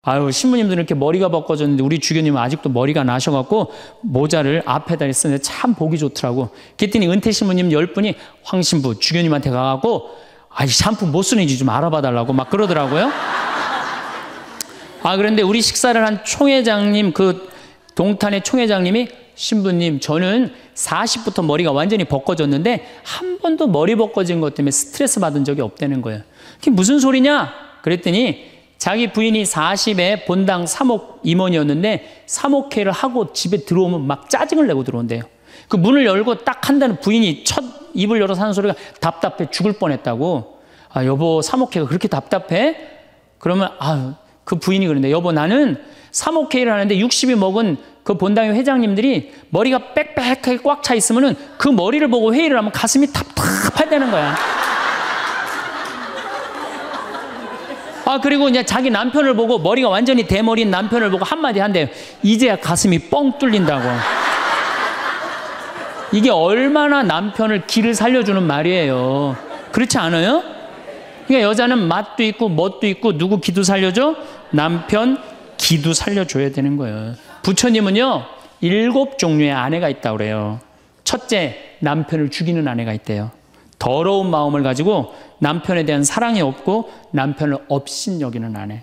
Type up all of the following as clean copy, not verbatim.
아유, 신부님들은 이렇게 머리가 벗겨졌는데 우리 주교님은 아직도 머리가 나셔갖고 모자를 앞에다 쓰는데 참 보기 좋더라고. 그랬더니 은퇴 신부님 10분이 황 신부 주교님한테 가갖고 아, 이 샴푸 못 쓰는지 좀 알아봐 달라고 막 그러더라고요. 아, 그런데 우리 식사를 한 총회장님, 그 동탄의 총회장님이 신부님, 저는 40부터 머리가 완전히 벗겨졌는데 한 번도 머리 벗겨진 것 때문에 스트레스 받은 적이 없다는 거예요. 그게 무슨 소리냐? 그랬더니 자기 부인이 40에 본당 사목 임원이었는데 사목회를 하고 집에 들어오면 막 짜증을 내고 들어온대요. 그 문을 열고 딱 한다는 부인이 첫 입을 열어서 하는 소리가 답답해 죽을 뻔했다고. 아, 여보, 사목회가 그렇게 답답해? 그러면 그 부인이 그런데 여보, 나는 사목회를 하는데 60이 먹은 그 본당의 회장님들이 머리가 빽빽하게 꽉 차 있으면은 그 머리를 보고 회의를 하면 가슴이 답답하다는 거야. 아, 그리고 이제 자기 남편을 보고 머리가 완전히 대머리인 남편을 보고 한마디 한대요. 이제야 가슴이 뻥 뚫린다고. 이게 얼마나 남편을 기를 살려주는 말이에요. 그렇지 않아요? 그러니까 여자는 맛도 있고 멋도 있고 누구 기도 살려줘? 남편 기도 살려줘야 되는 거예요. 부처님은요 7종류의 아내가 있다고 그래요. 첫째, 남편을 죽이는 아내가 있대요. 더러운 마음을 가지고 남편에 대한 사랑이 없고 남편을 업신여기는 아내.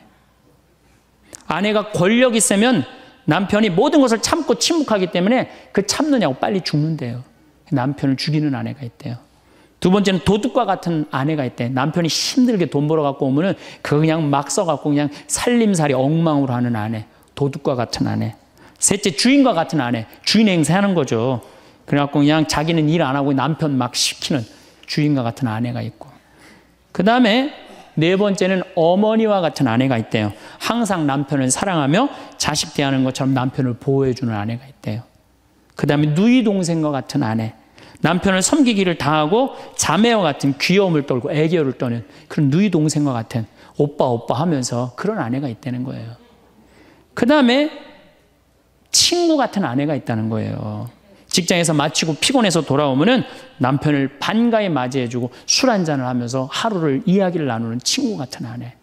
아내가 권력이 세면 남편이 모든 것을 참고 침묵하기 때문에 그 참느냐고 빨리 죽는데요. 남편을 죽이는 아내가 있대요. 두 번째는 도둑과 같은 아내가 있대. 남편이 힘들게 돈 벌어 갖고 오면은 그거 그냥 막 써갖고 그냥 살림살이 엉망으로 하는 아내. 도둑과 같은 아내. 셋째, 주인과 같은 아내. 주인 행세하는 거죠. 그래갖고 그냥 자기는 일 안 하고 남편 막 시키는 주인과 같은 아내가 있고. 그 다음에 네 번째는 어머니와 같은 아내가 있대요. 항상 남편을 사랑하며 자식 대하는 것처럼 남편을 보호해주는 아내가 있대요. 그 다음에 누이 동생과 같은 아내. 남편을 섬기기를 다하고 자매와 같은 귀여움을 떨고 애교를 떠는 그런 누이 동생과 같은 오빠 오빠 하면서 그런 아내가 있다는 거예요. 그 다음에 친구 같은 아내가 있다는 거예요. 직장에서 마치고 피곤해서 돌아오면은 남편을 반가이 맞이해주고 술 한잔을 하면서 하루를 이야기를 나누는 친구 같은 아내.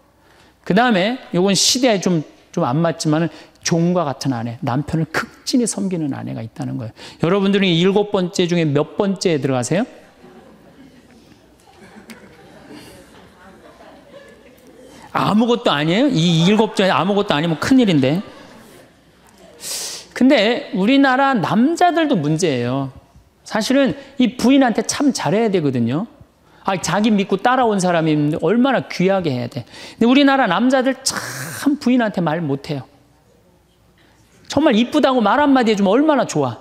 그 다음에 이건 시대에 좀 안 맞지만은 종과 같은 아내, 남편을 극진히 섬기는 아내가 있다는 거예요. 여러분들은 7번째 중에 몇 번째에 들어가세요? 아무것도 아니에요? 이 7번째 아무것도 아니면 큰일인데. 근데 우리나라 남자들도 문제예요. 사실은 이 부인한테 참 잘해야 되거든요. 자기 믿고 따라온 사람이 얼마나 귀하게 해야 돼. 근데 우리나라 남자들 참 부인한테 말 못해요. 정말 이쁘다고 말 한마디 해주면 얼마나 좋아.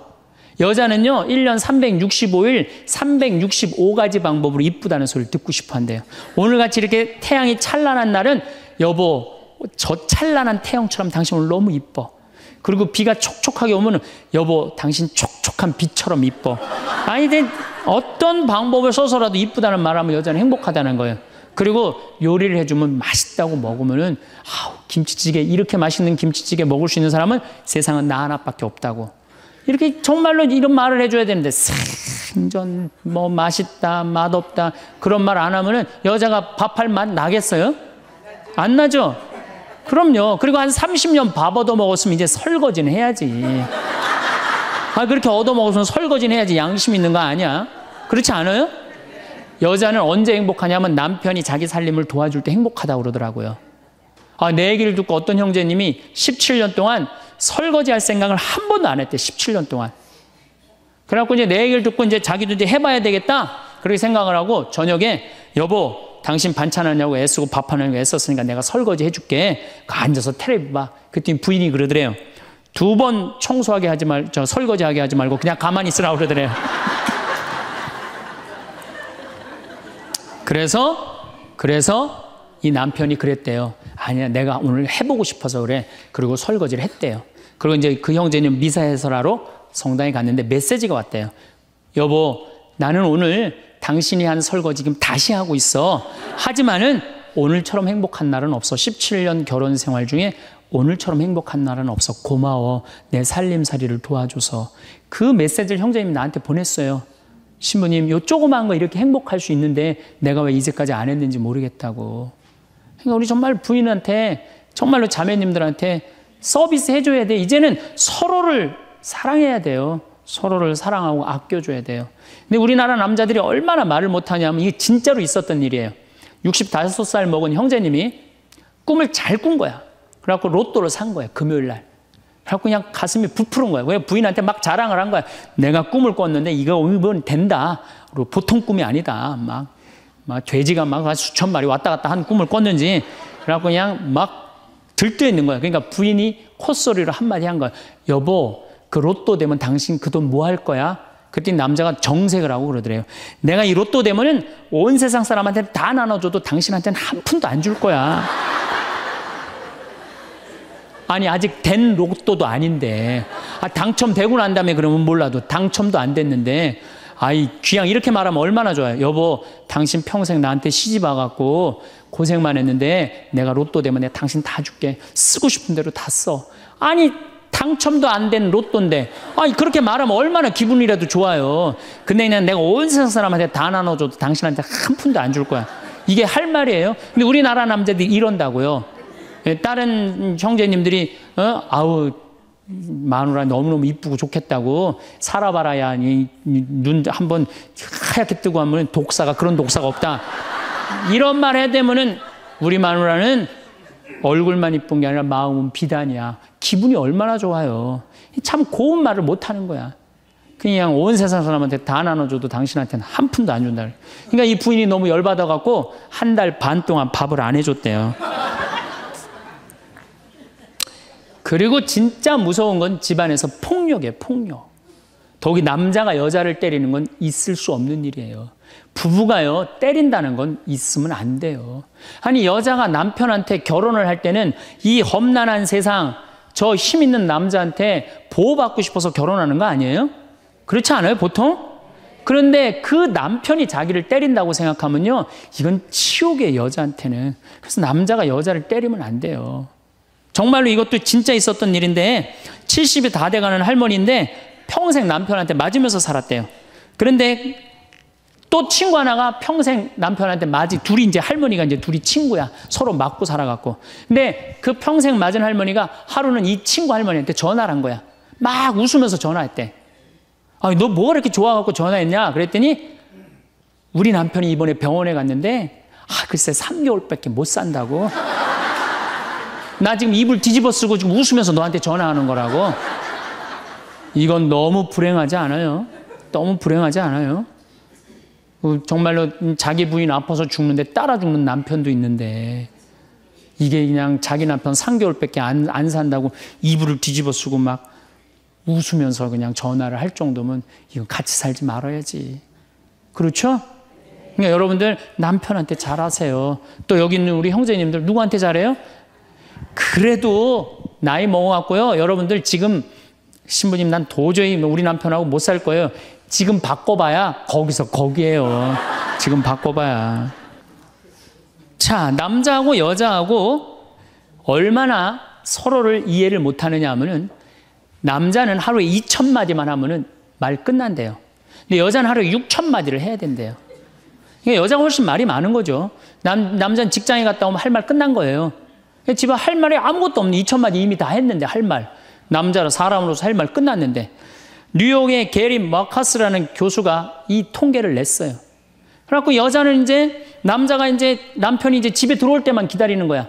여자는요 1년 365일 365가지 방법으로 이쁘다는 소리를 듣고 싶어 한대요. 오늘같이 이렇게 태양이 찬란한 날은 여보, 저 찬란한 태양처럼 당신 오늘 너무 이뻐. 그리고 비가 촉촉하게 오면 여보, 당신 촉촉한 비처럼 이뻐. 아니, 어떤 방법을 써서라도 이쁘다는 말하면 여자는 행복하다는 거예요. 그리고 요리를 해주면 맛있다고 먹으면은 김치찌개, 이렇게 맛있는 김치찌개 먹을 수 있는 사람은 세상은 나 하나밖에 없다고. 이렇게 정말로 이런 말을 해줘야 되는데 생전 뭐 맛있다, 맛없다 그런 말 안 하면은 여자가 밥할 맛 나겠어요? 안 나죠? 그럼요. 그리고 한 30년 밥 얻어먹었으면 이제 설거지는 해야지. 그렇게 얻어먹었으면 설거지는 해야지. 양심 있는 거 아니야? 그렇지 않아요? 여자는 언제 행복하냐면 남편이 자기 살림을 도와줄 때 행복하다고 그러더라고요. 내 얘기를 듣고 어떤 형제님이 17년 동안 설거지 할 생각을 한 번도 안 했대. 17년 동안. 그래갖고 이제 내 얘기를 듣고 이제 자기도 이제 해봐야 되겠다. 그렇게 생각을 하고 저녁에 여보, 당신 반찬하냐고 애쓰고 밥하냐고 애썼으니까 내가 설거지 해줄게. 앉아서 텔레비 봐. 그랬더니 부인이 그러더래요. 2번 청소하게 하지 설거지하게 하지 말고 그냥 가만히 있으라고 그러더래요. 그래서 이 남편이 그랬대요. 아니야, 내가 오늘 해보고 싶어서 그래. 그리고 설거지를 했대요. 그리고 이제 그 형제는 미사해설하러 성당에 갔는데 메시지가 왔대요. 여보, 나는 오늘 당신이 한 설거지 지금 다시 하고 있어. 하지만은 오늘처럼 행복한 날은 없어. 17년 결혼 생활 중에 오늘처럼 행복한 날은 없어. 고마워. 내 살림살이를 도와줘서. 그 메시지를 형제님이 나한테 보냈어요. 신부님, 요 조그만 거 이렇게 행복할 수 있는데 내가 왜 이제까지 안 했는지 모르겠다고. 그러니까 우리 정말 부인한테 정말로 자매님들한테 서비스 해줘야 돼. 이제는 서로를 사랑해야 돼요. 서로를 사랑하고 아껴줘야 돼요. 근데 우리나라 남자들이 얼마나 말을 못하냐면 이게 진짜로 있었던 일이에요. 65살 먹은 형제님이 꿈을 잘 꾼 거야. 그래갖고 로또를 산 거야. 금요일 날. 그래갖고 그냥 가슴이 부풀은 거야. 왜 부인한테 막 자랑을 한 거야. 내가 꿈을 꿨는데 이건 된다. 그리고 보통 꿈이 아니다. 막 돼지가 막 수천 마리 왔다 갔다 한 꿈을 꿨는지. 그래갖고 그냥 막 들떠 있는 거야. 그러니까 부인이 콧소리로 한마디 한 거야. 여보, 그 로또 되면 당신 그 돈 뭐 할 거야? 그때 남자가 정색을 하고 그러더래요. 내가 이 로또 되면은 온 세상 사람한테 다 나눠줘도 당신한테는 한 푼도 안 줄 거야. 아니 아직 된 로또도 아닌데 당첨되고 난 다음에 그러면 몰라도 당첨도 안 됐는데 아이 귀양 이렇게 말하면 얼마나 좋아요. 여보 당신 평생 나한테 시집 와갖고 고생만 했는데 내가 로또 되면 내가 당신 다 줄게. 쓰고 싶은 대로 다 써. 아니 당첨도 안 된 로또인데 아니 그렇게 말하면 얼마나 기분이라도 좋아요. 근데 그냥 내가 온 세상 사람한테 다 나눠줘도 당신한테 한 푼도 안 줄 거야. 이게 할 말이에요. 근데 우리나라 남자들이 이런다고요. 다른 형제님들이 아우 마누라 너무너무 이쁘고 좋겠다고 살아봐라야 눈 한번 하얗게 뜨고 하면 독사가 그런 독사가 없다. 이런 말 해야 되면은 우리 마누라는 얼굴만 이쁜 게 아니라 마음은 비단이야. 기분이 얼마나 좋아요. 참 고운 말을 못 하는 거야. 그냥 온 세상 사람한테 다 나눠줘도 당신한테는 한 푼도 안 준다. 그러니까 이 부인이 너무 열받아갖고 한 달 반 동안 밥을 안 해줬대요. 그리고 진짜 무서운 건 집안에서 폭력이에요. 폭력. 더욱이 남자가 여자를 때리는 건 있을 수 없는 일이에요. 부부가요 때린다는 건 있으면 안 돼요. 아니 여자가 남편한테 결혼을 할 때는 이 험난한 세상 저 힘 있는 남자한테 보호받고 싶어서 결혼하는 거 아니에요? 그렇지 않아요 보통? 그런데 그 남편이 자기를 때린다고 생각하면요 이건 치욕이에요 여자한테는. 그래서 남자가 여자를 때리면 안 돼요. 정말로 이것도 진짜 있었던 일인데 70이 다 돼가는 할머니인데 평생 남편한테 맞으면서 살았대요. 그런데 또 친구 하나가 평생 남편한테 둘이 이제 할머니가 이제 둘이 친구야. 서로 맞고 살아갖고. 근데 그 평생 맞은 할머니가 하루는 이 친구 할머니한테 전화를 한 거야. 막 웃으면서 전화했대. 아니, 너 뭐가 이렇게 좋아갖고 전화했냐? 그랬더니 우리 남편이 이번에 병원에 갔는데 글쎄 3개월밖에 못 산다고. 나 지금 입을 뒤집어 쓰고 지금 웃으면서 너한테 전화하는 거라고. 이건 너무 불행하지 않아요? 너무 불행하지 않아요? 정말로 자기 부인 아파서 죽는데 따라 죽는 남편도 있는데 이게 그냥 자기 남편 3개월밖에 안 산다고 이불을 뒤집어 쓰고 막 웃으면서 그냥 전화를 할 정도면 이거 같이 살지 말아야지. 그렇죠? 그러니까 여러분들 남편한테 잘하세요. 또 여기 있는 우리 형제님들 누구한테 잘해요? 그래도 나이 먹어갖고요. 여러분들 지금 신부님 난 도저히 우리 남편하고 못 살 거예요. 지금 바꿔봐야 거기서 거기에요. 지금 바꿔봐야. 자, 남자하고 여자하고 얼마나 서로를 이해를 못하느냐 하면은 남자는 하루에 2,000마디만 하면은 말 끝난대요. 근데 여자는 하루에 6,000마디를 해야 된대요. 그러니까 여자가 훨씬 말이 많은 거죠. 남자는 직장에 갔다 오면 할 말 끝난 거예요. 집에 할 말이 아무것도 없는 2,000마디 이미 다 했는데 할 말. 남자로 사람으로서 할 말 끝났는데 뉴욕의 게리 마카스라는 교수가 이 통계를 냈어요. 그래갖고 여자는 남자가 남편이 집에 들어올 때만 기다리는 거야.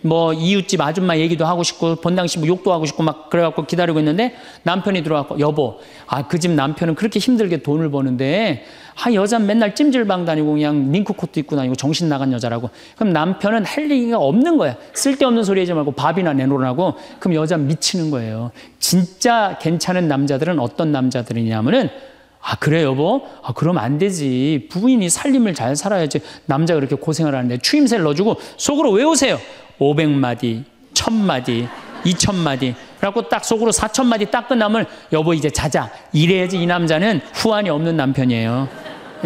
뭐 이웃집 아줌마 얘기도 하고 싶고 본당시 뭐 욕도 하고 싶고 막 그래갖고 기다리고 있는데 남편이 들어와서 여보, 그 집 남편은 그렇게 힘들게 돈을 버는데 여자는 맨날 찜질방 다니고 그냥 링크코트 입고 다니고 정신 나간 여자라고. 그럼 남편은 할 얘기가 없는 거야. 쓸데없는 소리 하지 말고 밥이나 내놓으라고. 그럼 여자는 미치는 거예요. 진짜 괜찮은 남자들은 어떤 남자들이냐면은 그래 여보? 그럼 안 되지. 부인이 살림을 잘 살아야지. 남자가 그렇게 고생을 하는데 추임새를 넣어주고 속으로 외우세요. 500마디, 1,000마디, 2,000마디. 그래갖고 딱 속으로 4,000마디 딱 끝나면 여보 이제 자자. 이래야지 이 남자는 후환이 없는 남편이에요.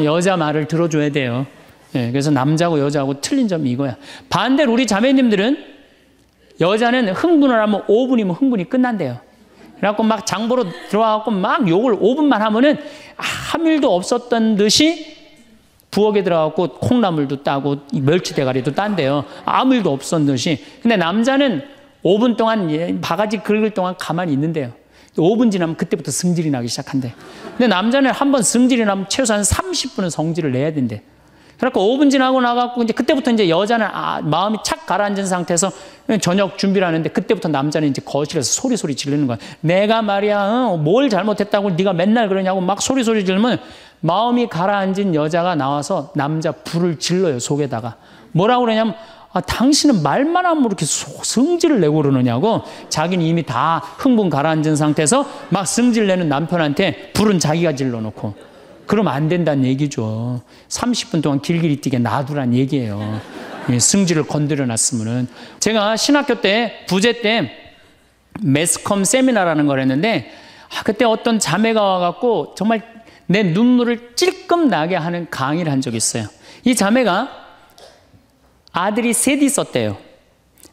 여자 말을 들어줘야 돼요. 그래서 남자하고 여자하고 틀린 점이 이거야. 반대로 우리 자매님들은 여자는 흥분을 하면 5분이면 흥분이 끝난대요. 그래갖고 막 장보러 들어와갖고 막 욕을 5분만 하면은 아무 일도 없었던 듯이 부엌에 들어가고 콩나물도 따고 멸치 대가리도 딴대요. 아무 일도 없었듯이. 근데 남자는 5분 동안 바가지 긁을 동안 가만히 있는데요. 5분 지나면 그때부터 승질이 나기 시작한대. 근데 남자는 한번 승질이 나면 최소한 30분은 성질을 내야 된대. 그러니까 5분 지나고 나가고 이제 그때부터 이제 여자는 마음이 착 가라앉은 상태에서 저녁 준비를 하는데 그때부터 남자는 이제 거실에서 소리 지르는 거야. 내가 말이야 뭘 잘못했다고 네가 맨날 그러냐고 막 소리 지르면 마음이 가라앉은 여자가 나와서 남자 불을 질러요, 속에다가. 뭐라고 그러냐면 당신은 말만 하면 이렇게 성질을 내고 그러느냐고. 자기는 이미 다 흥분 가라앉은 상태에서 막 성질 내는 남편한테 불은 자기가 질러놓고. 그러면 안 된다는 얘기죠. 30분 동안 길길이 뛰게 놔두란 얘기예요. 승질을 건드려 놨으면은. 제가 신학교 때 부제 때 매스컴 세미나라는 걸 했는데 그때 어떤 자매가 와갖고 정말 내 눈물을 찔끔 나게 하는 강의를 한 적이 있어요. 이 자매가 아들이 셋 있었대요.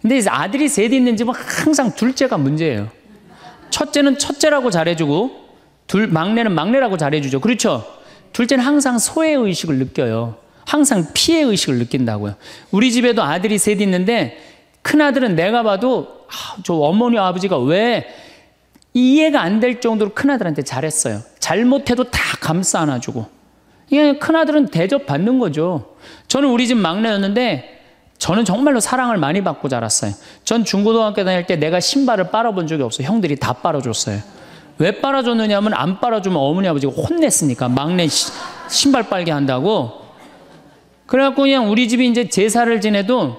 근데 아들이 셋 있는 집은 항상 둘째가 문제예요. 첫째는 첫째라고 잘해주고 막내는 막내라고 잘해주죠. 그렇죠? 둘째는 항상 소외의식을 느껴요. 항상 피해의식을 느낀다고요. 우리 집에도 아들이 셋 있는데 큰아들은 내가 봐도 저 어머니 아버지가 왜 이해가 안 될 정도로 큰아들한테 잘했어요. 잘못해도 다 감싸 안아주고. 이게 큰아들은 대접받는 거죠. 저는 우리 집 막내였는데 저는 정말로 사랑을 많이 받고 자랐어요. 전 중고등학교 다닐 때 내가 신발을 빨아본 적이 없어요. 형들이 다 빨아줬어요. 왜 빨아줬느냐면 안 빨아주면 어머니 아버지가 혼냈으니까 막내 신발 빨게 한다고. 그래갖고 그냥 우리 집이 이제 제사를 지내도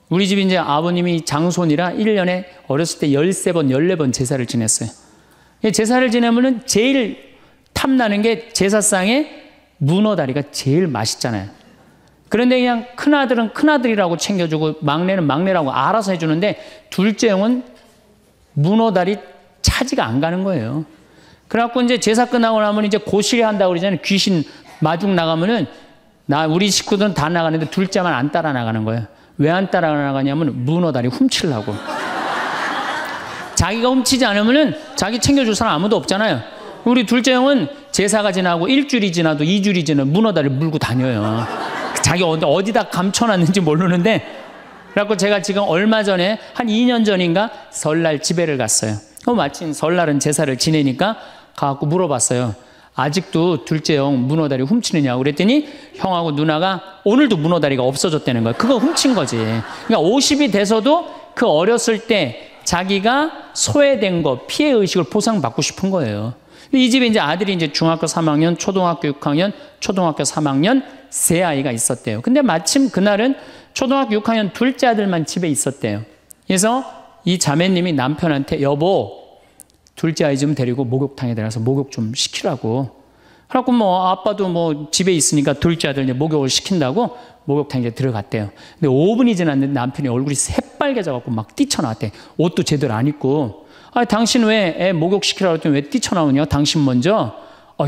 우리 집이 이제 아버님이 장손이라 1년에 어렸을 때 13번, 14번 제사를 지냈어요. 제사를 지내면은 제일 탐나는 게 제사상에 문어다리가 제일 맛있잖아요. 그런데 그냥 큰아들은 큰아들이라고 챙겨주고 막내는 막내라고 알아서 해주는데 둘째 형은 문어다리 차지가 안 가는 거예요. 그래갖고 이제 제사 끝나고 나면 이제 고시리 한다고 그러잖아요. 귀신 마중 나가면은 우리 식구들은 다 나가는데 둘째만 안 따라 나가는 거예요. 왜 안 따라 나가냐면 문어다리 훔치려고. 자기가 훔치지 않으면은 자기 챙겨줄 사람 아무도 없잖아요. 우리 둘째 형은 제사가 지나고 일주일이 지나도 2주일이 지나도 문어다리 물고 다녀요. 자기 어디다 감춰놨는지 모르는데. 그래갖고 제가 지금 얼마 전에 한 2년 전인가 설날 집에를 갔어요. 마침 설날은 제사를 지내니까 가갖고 물어봤어요. 아직도 둘째 형 문어다리 훔치느냐고. 그랬더니 형하고 누나가 오늘도 문어다리가 없어졌다는 거예요. 그거 훔친 거지. 그러니까 50이 돼서도 그 어렸을 때 자기가 소외된 거, 피해의식을 보상받고 싶은 거예요. 이 집에 이제 아들이 이제 중학교 3학년, 초등학교 6학년, 초등학교 3학년 세 아이가 있었대요. 근데 마침 그날은 초등학교 6학년 둘째 아들만 집에 있었대요. 그래서 이 자매님이 남편한테 여보, 둘째 아이 좀 데리고 목욕탕에 들어가서 목욕 좀 시키라고. 그래갖고 뭐 아빠도 뭐 집에 있으니까 둘째 아들 이제 목욕을 시킨다고 목욕탕에 이제 들어갔대요. 근데 5분이 지났는데 남편이 얼굴이 새빨개져갖고 막 뛰쳐나왔대. 옷도 제대로 안 입고. 당신 왜 애 목욕 시키라고 했더니 왜 뛰쳐나오냐? 당신 먼저.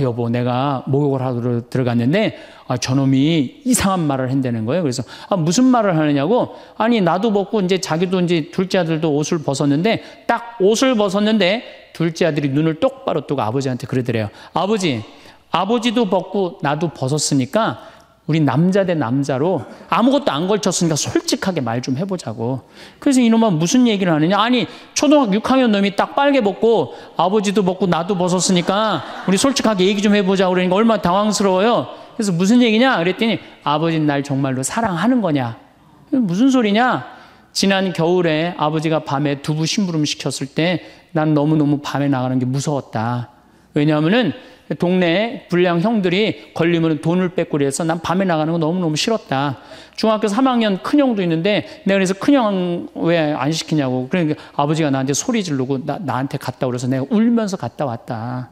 여보, 내가 목욕을 하러 들어갔는데 저놈이 이상한 말을 한다는 거예요. 그래서 무슨 말을 하느냐고. 아니 나도 벗고 이제 자기도 이제 둘째 아들도 옷을 벗었는데 딱 옷을 벗었는데 둘째 아들이 눈을 똑바로 뜨고 아버지한테 그러더래요. 아버지도 벗고 나도 벗었으니까 우리 남자 대 남자로 아무것도 안 걸쳤으니까 솔직하게 말 좀 해보자고. 그래서 이놈은 무슨 얘기를 하느냐. 아니 초등학교 6학년 놈이 딱 빨개 벗고 아버지도 벗고 나도 벗었으니까 우리 솔직하게 얘기 좀 해보자고. 그러니까 얼마나 당황스러워요. 그래서 무슨 얘기냐 그랬더니 아버지는 날 정말로 사랑하는 거냐. 무슨 소리냐. 지난 겨울에 아버지가 밤에 두부 심부름 시켰을 때 난 너무너무 밤에 나가는 게 무서웠다. 왜냐하면은 동네에 불량 형들이 걸리면 돈을 뺏고 그래서 난 밤에 나가는 거 너무너무 싫었다. 중학교 3학년 큰형도 있는데 내가 그래서 큰형 왜 안 시키냐고. 그러니까 아버지가 나한테 소리 지르고 나한테 갔다 그래서 내가 울면서 갔다 왔다.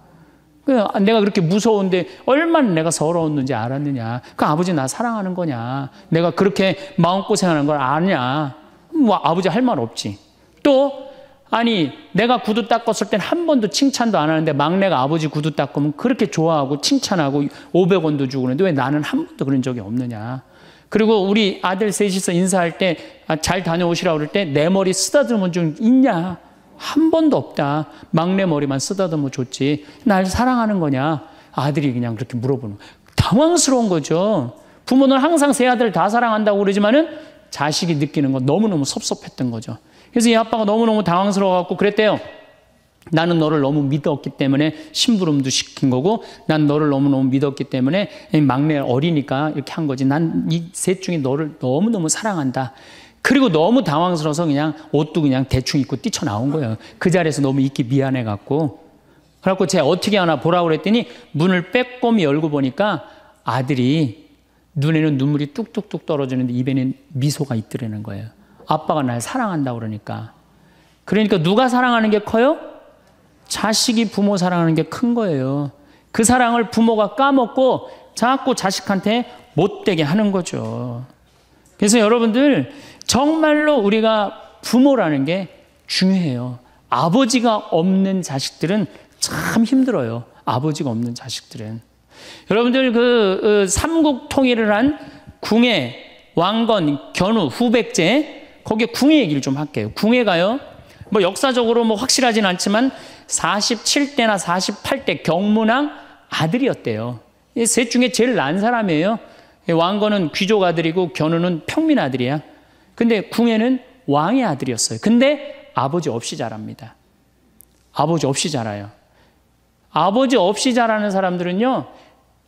내가 그렇게 무서운데 얼마나 내가 서러웠는지 알았느냐. 그 아버지 나 사랑하는 거냐. 내가 그렇게 마음고생하는 걸 아냐. 뭐 아버지 할 말 없지. 또 아니 내가 구두 닦았을 땐 한 번도 칭찬도 안 하는데 막내가 아버지 구두 닦으면 그렇게 좋아하고 칭찬하고 500원도 주고 그러는데 왜 나는 한 번도 그런 적이 없느냐. 그리고 우리 아들 셋이서 인사할 때 잘 다녀오시라고 그럴 때 내 머리 쓰다듬은 좀 있냐. 한 번도 없다. 막내 머리만 쓰다듬어 줬지. 날 사랑하는 거냐. 아들이 그냥 그렇게 물어보는 거예요. 당황스러운 거죠. 부모는 항상 세 아들 다 사랑한다고 그러지만은 자식이 느끼는 건 너무너무 섭섭했던 거죠. 그래서 이 아빠가 너무너무 당황스러워갖고 그랬대요. 나는 너를 너무 믿었기 때문에 심부름도 시킨 거고, 난 너를 너무너무 믿었기 때문에 막내 어리니까 이렇게 한 거지. 난 이 셋 중에 너를 너무너무 사랑한다. 그리고 너무 당황스러워서 그냥 옷도 그냥 대충 입고 뛰쳐나온 거예요. 그 자리에서 너무 있기 미안해갖고. 그래갖고 제가 어떻게 하나 보라고 그랬더니 문을 빼꼼히 열고 보니까 아들이 눈에는 눈물이 뚝뚝뚝 떨어지는데 입에는 미소가 있더라는 거예요. 아빠가 날 사랑한다고 그러니까. 그러니까 누가 사랑하는 게 커요? 자식이 부모 사랑하는 게 큰 거예요. 그 사랑을 부모가 까먹고 자꾸 자식한테 못되게 하는 거죠. 그래서 여러분들 정말로 우리가 부모라는 게 중요해요. 아버지가 없는 자식들은 참 힘들어요. 아버지가 없는 자식들은. 여러분들 그 삼국 통일을 한 궁예, 왕건, 견우, 후백제, 거기에 궁예 얘기를 좀 할게요. 궁예가요, 뭐 역사적으로 뭐 확실하진 않지만 47대나 48대 경문왕 아들이었대요. 셋 중에 제일 난 사람이에요. 왕건은 귀족 아들이고 견우는 평민 아들이야. 근데 궁예는 왕의 아들이었어요. 근데 아버지 없이 자랍니다. 아버지 없이 자라요. 아버지 없이 자라는 사람들은요,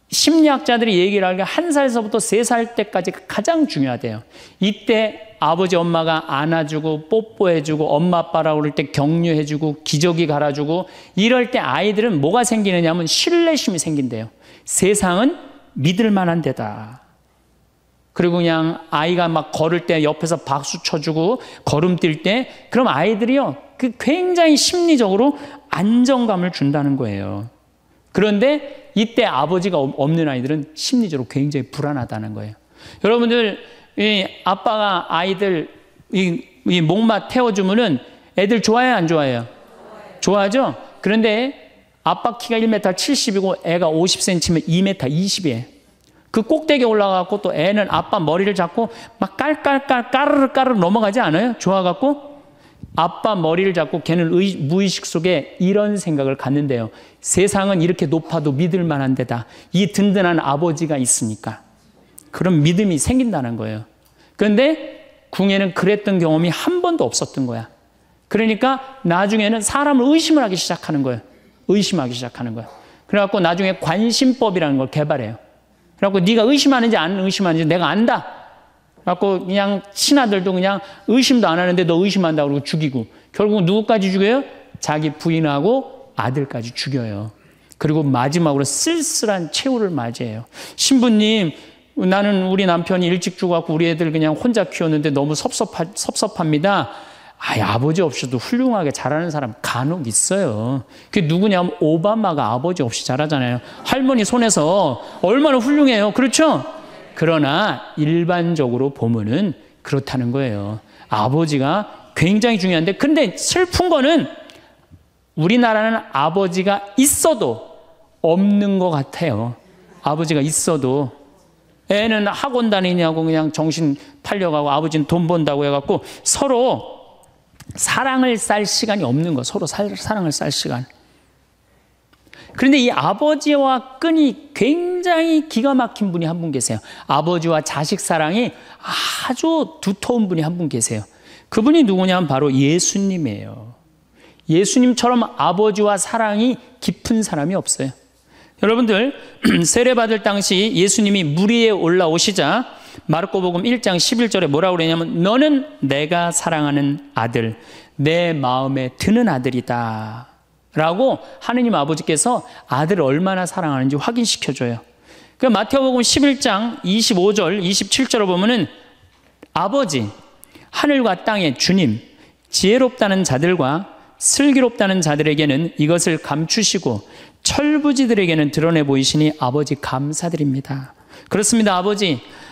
심리학자들이 얘기를 하기에 1살서부터 3살 때까지가 가장 중요하대요. 이때 아버지 엄마가 안아주고 뽀뽀해주고 엄마 아빠라고 그럴 때 격려해주고 기저귀 갈아주고 이럴 때 아이들은 뭐가 생기느냐면 신뢰심이 생긴대요. 세상은 믿을 만한 데다. 그리고 그냥 아이가 막 걸을 때 옆에서 박수 쳐주고 걸음 뛸 때 그럼 아이들이요, 그 굉장히 심리적으로 안정감을 준다는 거예요. 그런데 이때 아버지가 없는 아이들은 심리적으로 굉장히 불안하다는 거예요. 여러분들, 이 아빠가 아이들 이 목마 태워주면은 애들 좋아해요, 안 좋아해요? 좋아하죠? 그런데 아빠 키가 1m 70이고 애가 50cm면 2m 20이에요. 그 꼭대기에 올라가고 또 애는 아빠 머리를 잡고 막 까르르 넘어가지 않아요? 좋아갖고 아빠 머리를 잡고 걔는 무의식 속에 이런 생각을 갖는데요. 세상은 이렇게 높아도 믿을 만한 데다. 이 든든한 아버지가 있으니까. 그런 믿음이 생긴다는 거예요. 그런데 궁예는 그랬던 경험이 한 번도 없었던 거야. 그러니까 나중에는 사람을 의심을 하기 시작하는 거예요. 의심하기 시작하는 거예요. 그래갖고 나중에 관심법이라는 걸 개발해요. 그래갖고 네가 의심하는지 안 의심하는지 내가 안다. 그래갖고 그냥 친아들도 그냥 의심도 안 하는데 너 의심한다고 그러고 죽이고, 결국 누구까지 죽여요? 자기 부인하고 아들까지 죽여요. 그리고 마지막으로 쓸쓸한 최후를 맞이해요. 신부님, 나는 우리 남편이 일찍 죽어갖고 우리 애들 그냥 혼자 키웠는데 너무 섭섭합니다. 아버지 없이도 훌륭하게 자라는 사람 간혹 있어요. 그게 누구냐면 오바마가 아버지 없이 자라잖아요. 할머니 손에서 얼마나 훌륭해요. 그렇죠? 그러나 일반적으로 보면은 그렇다는 거예요. 아버지가 굉장히 중요한데, 근데 슬픈 거는 우리나라는 아버지가 있어도 없는 것 같아요. 아버지가 있어도 애는 학원 다니냐고 그냥 정신 팔려가고 아버지는 돈 번다고 해갖고 서로 사랑을 쌀 시간이 없는 거, 서로 사랑을 쌀 시간. 그런데 이 아버지와 끈이 굉장히 기가 막힌 분이 한 분 계세요. 아버지와 자식 사랑이 아주 두터운 분이 한 분 계세요. 그분이 누구냐면 바로 예수님이에요. 예수님처럼 아버지와 사랑이 깊은 사람이 없어요. 여러분들, 세례받을 당시 예수님이 물 위에 올라오시자 마르코복음 1장 11절에 뭐라고 그러냐면 너는 내가 사랑하는 아들, 내 마음에 드는 아들이다 라고 하느님 아버지께서 아들을 얼마나 사랑하는지 확인시켜줘요. 그 마태복음 11장 25절 27절을 보면은 아버지, 하늘과 땅의 주님, 지혜롭다는 자들과 슬기롭다는 자들에게는 이것을 감추시고 철부지들에게는 드러내 보이시니 아버지 감사드립니다. 그렇습니다.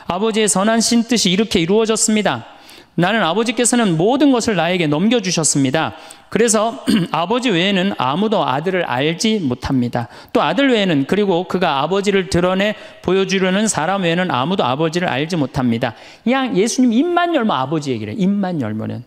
아버지의 선한 신뜻이 이렇게 이루어졌습니다. 나는 아버지께서는 모든 것을 나에게 넘겨주셨습니다. 그래서 아버지 외에는 아무도 아들을 알지 못합니다. 또 아들 외에는, 그리고 그가 아버지를 드러내 보여주려는 사람 외에는 아무도 아버지를 알지 못합니다. 그냥 예수님 입만 열면 아버지 얘기를 해요. 입만 열면은.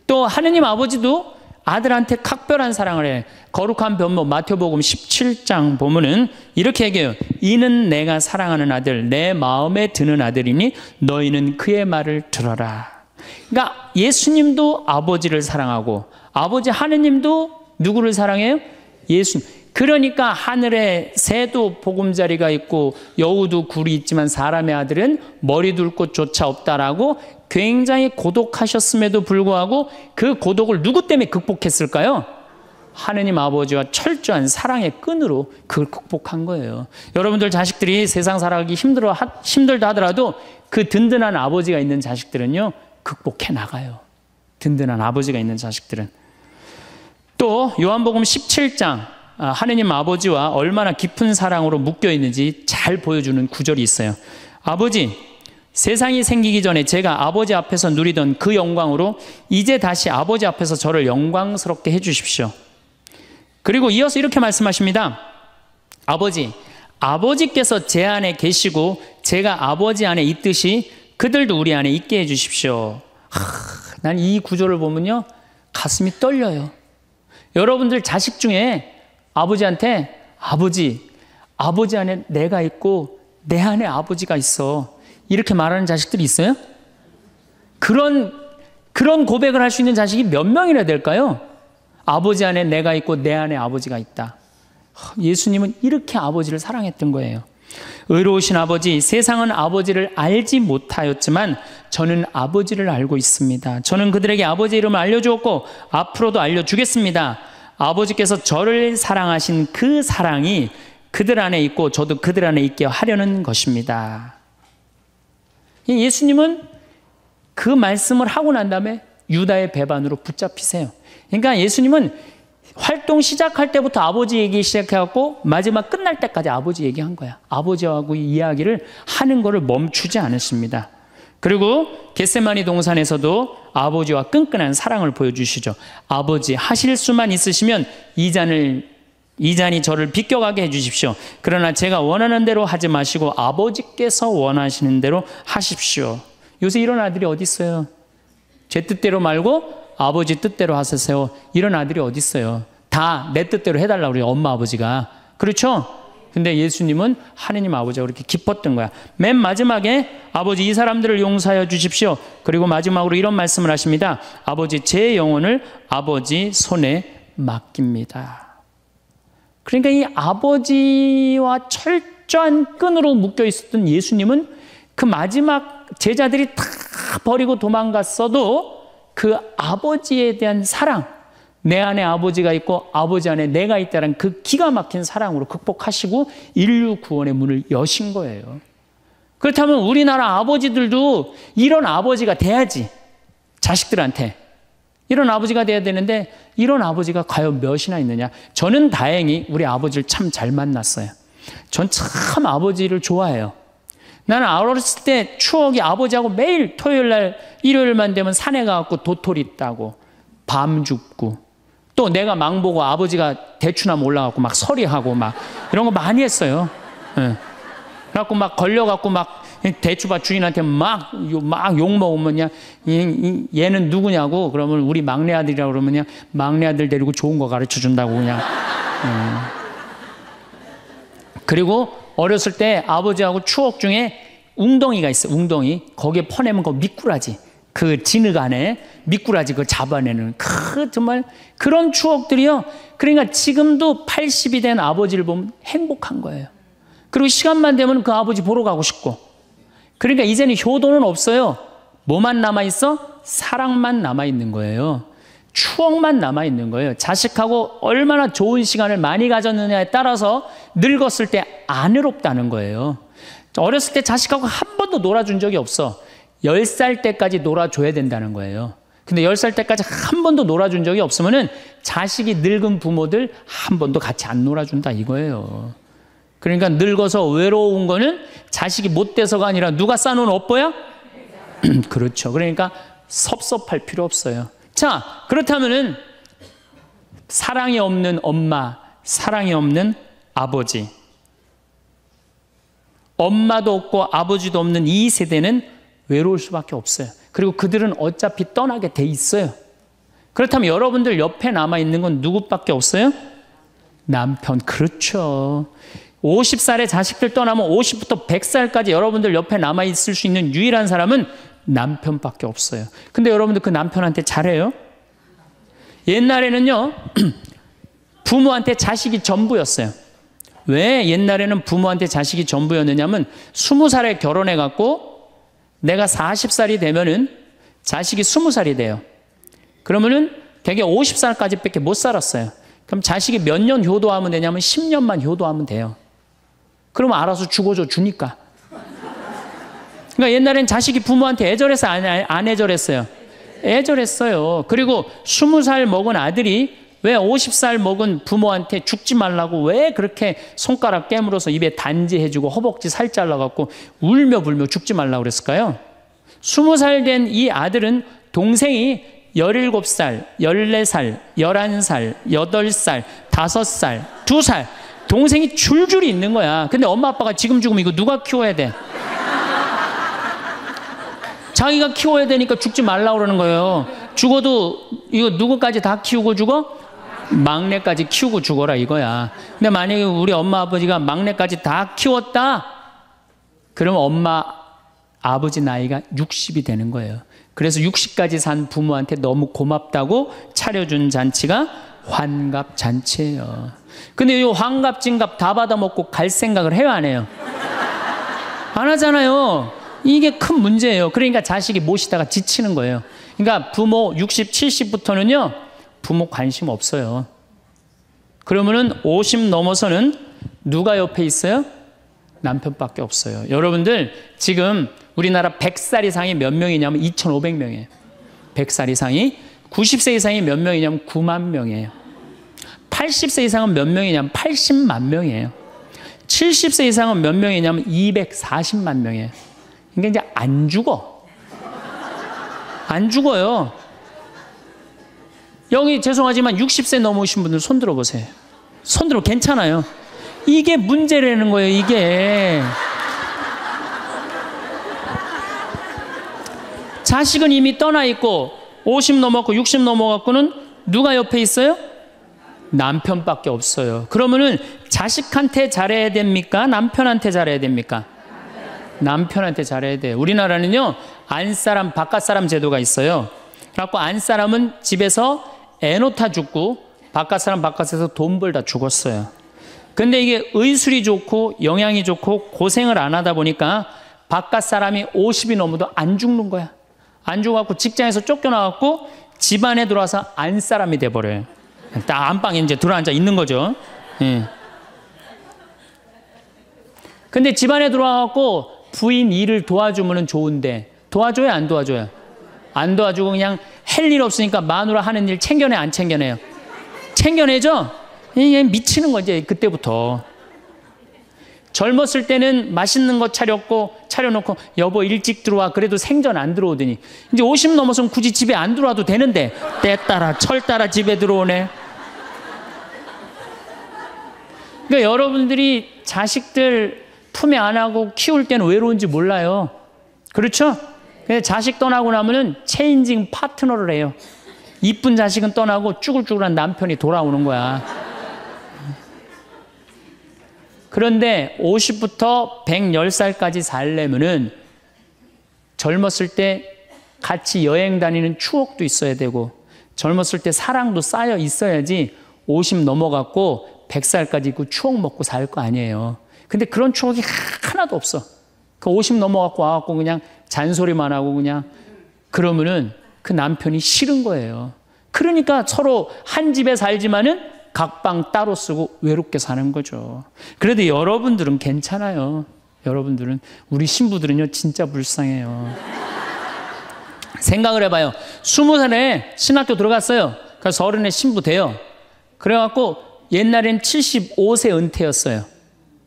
또 하느님 아버지도 아들한테 각별한 사랑을 해. 거룩한 변모 마태복음 17장 보면은 이렇게 얘기해요. 이는 내가 사랑하는 아들, 내 마음에 드는 아들이니 너희는 그의 말을 들어라. 그러니까 예수님도 아버지를 사랑하고 아버지 하느님도 누구를 사랑해요? 예수님. 그러니까 하늘에 새도 보금자리가 있고 여우도 굴이 있지만 사람의 아들은 머리 둘 곳조차 없다라고 굉장히 고독하셨음에도 불구하고 그 고독을 누구 때문에 극복했을까요? 하느님 아버지와 철저한 사랑의 끈으로 그걸 극복한 거예요. 여러분들 자식들이 세상 살아가기 힘들다 하더라도 그 든든한 아버지가 있는 자식들은요, 극복해 나가요. 든든한 아버지가 있는 자식들은. 또 요한복음 17장 하느님 아버지와 얼마나 깊은 사랑으로 묶여 있는지 잘 보여주는 구절이 있어요. 아버지, 세상이 생기기 전에 제가 아버지 앞에서 누리던 그 영광으로 이제 다시 아버지 앞에서 저를 영광스럽게 해주십시오. 그리고 이어서 이렇게 말씀하십니다. 아버지, 아버지께서 제 안에 계시고 제가 아버지 안에 있듯이 그들도 우리 안에 있게 해주십시오. 난 이 구절을 보면요, 가슴이 떨려요. 여러분들 자식 중에 아버지한테 아버지 안에 내가 있고 내 안에 아버지가 있어, 이렇게 말하는 자식들이 있어요? 그런 고백을 할 수 있는 자식이 몇 명이나 될까요? 아버지 안에 내가 있고 내 안에 아버지가 있다. 예수님은 이렇게 아버지를 사랑했던 거예요. 의로우신 아버지, 세상은 아버지를 알지 못하였지만 저는 아버지를 알고 있습니다. 저는 그들에게 아버지 이름을 알려주었고 앞으로도 알려주겠습니다. 아버지께서 저를 사랑하신 그 사랑이 그들 안에 있고 저도 그들 안에 있게 하려는 것입니다. 예수님은 그 말씀을 하고 난 다음에 유다의 배반으로 붙잡히세요. 그러니까 예수님은 활동 시작할 때부터 아버지 얘기 시작해갖고 마지막 끝날 때까지 아버지 얘기한 거야. 아버지하고 이야기를 하는 거를 멈추지 않으십니다. 그리고 겟세마니 동산에서도 아버지와 끈끈한 사랑을 보여주시죠. 아버지, 하실 수만 있으시면 이 잔이 저를 비껴가게 해주십시오. 그러나 제가 원하는 대로 하지 마시고 아버지께서 원하시는 대로 하십시오. 요새 이런 아들이 어디 있어요? 제 뜻대로 말고 아버지 뜻대로 하세요. 이런 아들이 어디 있어요? 다 내 뜻대로 해달라고 그래요, 엄마 아버지가. 그렇죠? 근데 예수님은 하느님 아버지가 그렇게 기뻤던 거야. 맨 마지막에 아버지, 이 사람들을 용서하여 주십시오. 그리고 마지막으로 이런 말씀을 하십니다. 아버지, 제 영혼을 아버지 손에 맡깁니다. 그러니까 이 아버지와 철저한 끈으로 묶여 있었던 예수님은 그 마지막 제자들이 다 버리고 도망갔어도 그 아버지에 대한 사랑, 내 안에 아버지가 있고 아버지 안에 내가 있다는 그 기가 막힌 사랑으로 극복하시고 인류 구원의 문을 여신 거예요. 그렇다면 우리나라 아버지들도 이런 아버지가 돼야지. 자식들한테 이런 아버지가 돼야 되는데 이런 아버지가 과연 몇이나 있느냐. 저는 다행히 우리 아버지를 참 잘 만났어요. 전 참 아버지를 좋아해요. 나는 어렸을 때 추억이 아버지하고 매일 토요일 날 일요일만 되면 산에 가갖고 도토리 따고 밤 줍고 또 내가 망보고 아버지가 대추나무 올라가고 막 서리하고 막 이런 거 많이 했어요. 예. 그래갖고 막 걸려갖고 막 대추밭 주인한테 막 욕먹으면 얘는 누구냐고 그러면 우리 막내 아들이라고 그러면 막내 아들 데리고 좋은 거 가르쳐 준다고 그냥. 그리고 어렸을 때 아버지하고 추억 중에 웅덩이가 있어. 웅덩이. 거기에 퍼내면 거 미꾸라지. 그 진흙 안에 미꾸라지 그걸 잡아내는 정말 그런 추억들이요. 그러니까 지금도 80이 된 아버지를 보면 행복한 거예요. 그리고 시간만 되면 그 아버지 보러 가고 싶고. 그러니까 이제는 효도는 없어요. 뭐만 남아있어? 사랑만 남아있는 거예요. 추억만 남아있는 거예요. 자식하고 얼마나 좋은 시간을 많이 가졌느냐에 따라서 늙었을 때 안 외롭다는 거예요. 어렸을 때 자식하고 한 번도 놀아준 적이 없어. 10살 때까지 놀아줘야 된다는 거예요. 근데 10살 때까지 한 번도 놀아준 적이 없으면은 자식이 늙은 부모들 한 번도 같이 안 놀아준다 이거예요. 그러니까 늙어서 외로운 거는 자식이 못 돼서가 아니라 누가 싸놓은 업보야? 그렇죠. 그러니까 섭섭할 필요 없어요. 자, 그렇다면은 사랑이 없는 엄마, 사랑이 없는 아버지, 엄마도 없고 아버지도 없는 이 세대는 외로울 수밖에 없어요. 그리고 그들은 어차피 떠나게 돼 있어요. 그렇다면 여러분들 옆에 남아있는 건 누구밖에 없어요? 남편. 그렇죠. 50살에 자식들 떠나면 50부터 100살까지 여러분들 옆에 남아있을 수 있는 유일한 사람은 남편밖에 없어요. 근데 여러분들 그 남편한테 잘해요? 옛날에는요, 부모한테 자식이 전부였어요. 왜 옛날에는 부모한테 자식이 전부였느냐면 20살에 결혼해갖고 내가 40살이 되면은 자식이 20살이 돼요. 그러면은 되게 50살까지 밖에 못 살았어요. 그럼 자식이 몇 년 효도하면 되냐면 10년만 효도하면 돼요. 그러면 알아서 죽어줘 주니까. 그러니까 옛날엔 자식이 부모한테 애절해서 안 애절했어요? 애절했어요. 그리고 20살 먹은 아들이 왜 50살 먹은 부모한테 죽지 말라고 왜 그렇게 손가락 깨물어서 입에 단지해주고 허벅지 살 잘라갖고 울며 불며 죽지 말라고 그랬을까요? 20살 된 이 아들은 동생이 17살, 14살, 11살, 8살, 5살, 2살 동생이 줄줄이 있는 거야. 근데 엄마 아빠가 지금 죽으면 이거 누가 키워야 돼? 자기가 키워야 되니까 죽지 말라고 그러는 거예요. 죽어도 이거 누구까지 다 키우고 죽어? 막내까지 키우고 죽어라 이거야. 근데 만약에 우리 엄마 아버지가 막내까지 다 키웠다? 그러면 엄마 아버지 나이가 60이 되는 거예요. 그래서 60까지 산 부모한테 너무 고맙다고 차려준 잔치가 환갑잔치예요. 근데 이 환갑진갑 다 받아먹고 갈 생각을 해요, 안 해요? 안 하잖아요. 이게 큰 문제예요. 그러니까 자식이 모시다가 지치는 거예요. 그러니까 부모 60, 70부터는요 부모 관심 없어요. 그러면은 50 넘어서는 누가 옆에 있어요? 남편밖에 없어요. 여러분들 지금 우리나라 100살 이상이 몇 명이냐면 2,500명이에요. 100살 이상이. 90세 이상이 몇 명이냐면 9만 명이에요. 80세 이상은 몇 명이냐면 80만 명이에요. 70세 이상은 몇 명이냐면 240만 명이에요. 그러니까 이제 안 죽어. 안 죽어요. 여기 죄송하지만 60세 넘으신 분들 손 들어보세요. 손 들어 괜찮아요. 이게 문제라는 거예요, 이게. 자식은 이미 떠나 있고 50 넘었고 60 넘어갖고는 누가 옆에 있어요? 남편밖에 없어요. 그러면은 자식한테 잘해야 됩니까? 남편한테 잘해야 됩니까? 남편한테 잘해야 돼요. 우리나라는요 안사람 바깥사람 제도가 있어요. 그래갖고 안사람은 집에서 애 놓다 죽고 바깥사람 바깥에서 돈 벌다 죽었어요. 근데 이게 의술이 좋고 영양이 좋고 고생을 안 하다 보니까 바깥사람이 50이 넘어도 안 죽는 거야. 안 죽어갖고 직장에서 쫓겨나갖고 집안에 들어와서 안사람이 돼버려요. 딱 안방에 이제 들어앉아 있는 거죠. 예. 근데 집안에 들어와갖고 부인 일을 도와주면 좋은데 도와줘요, 안 도와줘요? 안 도와주고 그냥 할 일 없으니까 마누라 하는 일 챙겨내, 안 챙겨내요? 챙겨내죠? 이게 미치는 거지, 그때부터. 젊었을 때는 맛있는 거 차려놓고 여보 일찍 들어와. 그래도 생전 안 들어오더니 이제 50 넘어서면 굳이 집에 안 들어와도 되는데 때 따라 철 따라 집에 들어오네. 그러니까 여러분들이 자식들 품에 안하고 키울 때는 외로운지 몰라요. 그렇죠? 근데 자식 떠나고 나면은 체인징 파트너를 해요. 이쁜 자식은 떠나고 쭈글쭈글한 남편이 돌아오는 거야. 그런데 50부터 110살까지 살려면은 젊었을 때 같이 여행 다니는 추억도 있어야 되고 젊었을 때 사랑도 쌓여 있어야지 50 넘어갔고 100살까지 있고 추억 먹고 살 거 아니에요. 근데 그런 추억이 하나도 없어. 그 50 넘어갖고 와갖고 그냥 잔소리만 하고 그냥 그러면은 그 남편이 싫은 거예요. 그러니까 서로 한 집에 살지만은 각방 따로 쓰고 외롭게 사는 거죠. 그래도 여러분들은 괜찮아요. 여러분들은. 우리 신부들은요 진짜 불쌍해요. 생각을 해봐요. 20살에 신학교 들어갔어요. 그래서 30에 신부 돼요. 그래갖고 옛날엔 75세 은퇴였어요.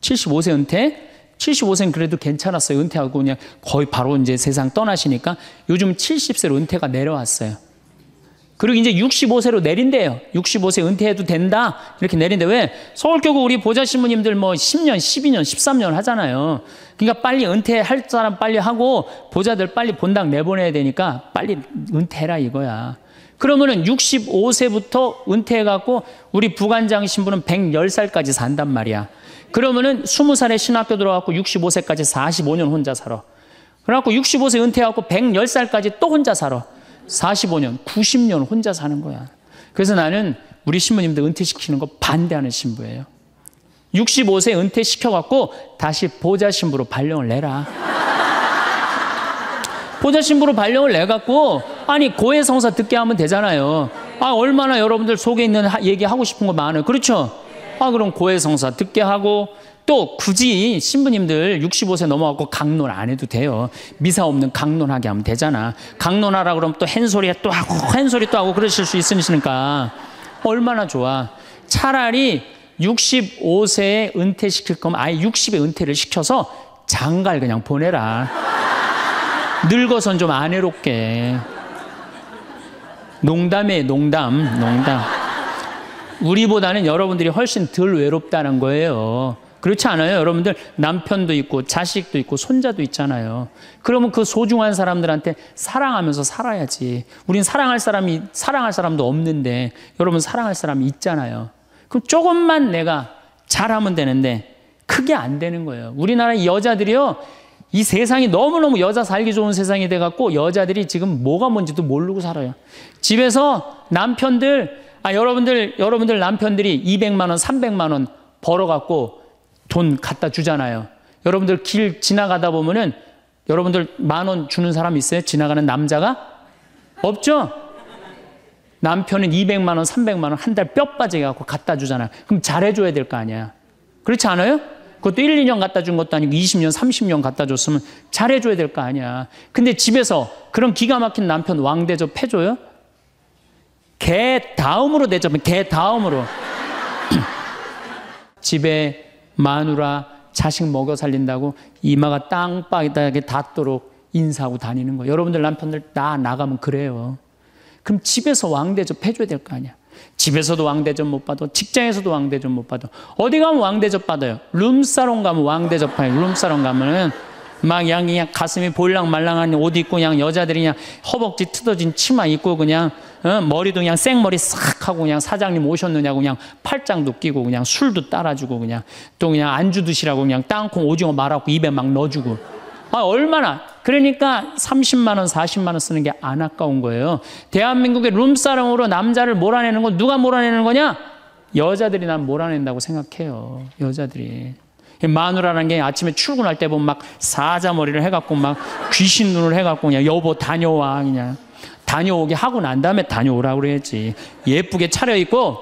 75세 은퇴. 75세는 그래도 괜찮았어요. 은퇴하고 그냥 거의 바로 이제 세상 떠나시니까 요즘 70세로 은퇴가 내려왔어요. 그리고 이제 65세로 내린대요. 65세 은퇴해도 된다. 이렇게 내린대. 왜? 서울교구 우리 보좌 신부님들 뭐 10년, 12년, 13년 하잖아요. 그러니까 빨리 은퇴할 사람 빨리 하고 보좌들 빨리 본당 내보내야 되니까 빨리 은퇴해라 이거야. 그러면은 65세부터 은퇴해갖고 우리 부관장 신부는 110살까지 산단 말이야. 그러면은 20살에 신학교 들어갖고 65세까지 45년 혼자 살아. 그래갖고 65세 은퇴해갖고 110살까지 또 혼자 살아. 45년, 90년 혼자 사는 거야. 그래서 나는 우리 신부님들 은퇴시키는 거 반대하는 신부예요. 65세 은퇴시켜갖고 다시 보좌 신부로 발령을 내라. 보좌 신부로 발령을 내갖고 아니 고해성사 듣게 하면 되잖아요. 아 얼마나 여러분들 속에 있는 얘기하고 싶은 거 많아요. 그렇죠? 아 그럼 고해성사 듣게 하고 또 굳이 신부님들 65세 넘어가고 강론 안 해도 돼요. 미사 없는 강론하게 하면 되잖아. 강론하라 그러면 또 헨소리 또 하고 헨소리 또 하고 그러실 수 있으니까 얼마나 좋아. 차라리 65세에 은퇴시킬 거면 아예 60에 은퇴를 시켜서 장가를 그냥 보내라. 늙어선 좀 안 해롭게. 농담이에요. 농담. 우리보다는 여러분들이 훨씬 덜 외롭다는 거예요. 그렇지 않아요? 여러분들 남편도 있고 자식도 있고 손자도 있잖아요. 그러면 그 소중한 사람들한테 사랑하면서 살아야지. 우린 사랑할 사람도 없는데 여러분 사랑할 사람이 있잖아요. 그럼 조금만 내가 잘하면 되는데 그게 안 되는 거예요. 우리나라 여자들이요. 이 세상이 너무너무 여자 살기 좋은 세상이 돼갖고 여자들이 지금 뭐가 뭔지도 모르고 살아요. 집에서 남편들, 여러분들 남편들이 200만 원, 300만 원 벌어갖고 돈 갖다 주잖아요. 여러분들 길 지나가다 보면은 여러분들 10,000원 주는 사람 있어요? 지나가는 남자가? 없죠? 남편은 200만 원, 300만 원 한 달 뼈 빠지게 갖고 갖다 주잖아요. 그럼 잘해줘야 될 거 아니야. 그렇지 않아요? 그것도 1, 2년 갖다 준 것도 아니고 20년, 30년 갖다 줬으면 잘해줘야 될 거 아니야. 근데 집에서 그런 기가 막힌 남편 왕 대접해줘요? 개 다음으로 대접해. 개 다음으로. 집에 마누라 자식 먹여 살린다고 이마가 땅바닥에 닿도록 인사하고 다니는 거예요. 여러분들 남편들 다 나가면 그래요. 그럼 집에서 왕대접 해줘야 될 거 아니야. 집에서도 왕대접 못 받아. 직장에서도 왕대접 못 받아. 어디 가면 왕대접 받아요. 룸사롱 가면 왕대접 받아요. 룸사롱 가면은 막 그냥 가슴이 볼랑말랑한 옷 입고 그냥 여자들이 그냥 허벅지 트어진 치마 입고 그냥 머리도 그냥 생머리 싹 하고 그냥 사장님 오셨느냐고 그냥 팔짱도 끼고 그냥 술도 따라주고 그냥 또 그냥 안주 드시라고 그냥 땅콩 오징어 말아갖고 입에 막 넣어주고. 아 얼마나. 그러니까 30만 원 40만 원 쓰는 게 안 아까운 거예요. 대한민국의 룸사롱으로 남자를 몰아내는 건 누가 몰아내는 거냐? 여자들이 난 몰아낸다고 생각해요. 여자들이. 마누라라는 게 아침에 출근할 때 보면 막 사자머리를 해갖고 막 귀신 눈을 해갖고 그냥 여보 다녀와 그냥 다녀오게 하고 난 다음에 다녀오라고 그래야지. 예쁘게 차려입고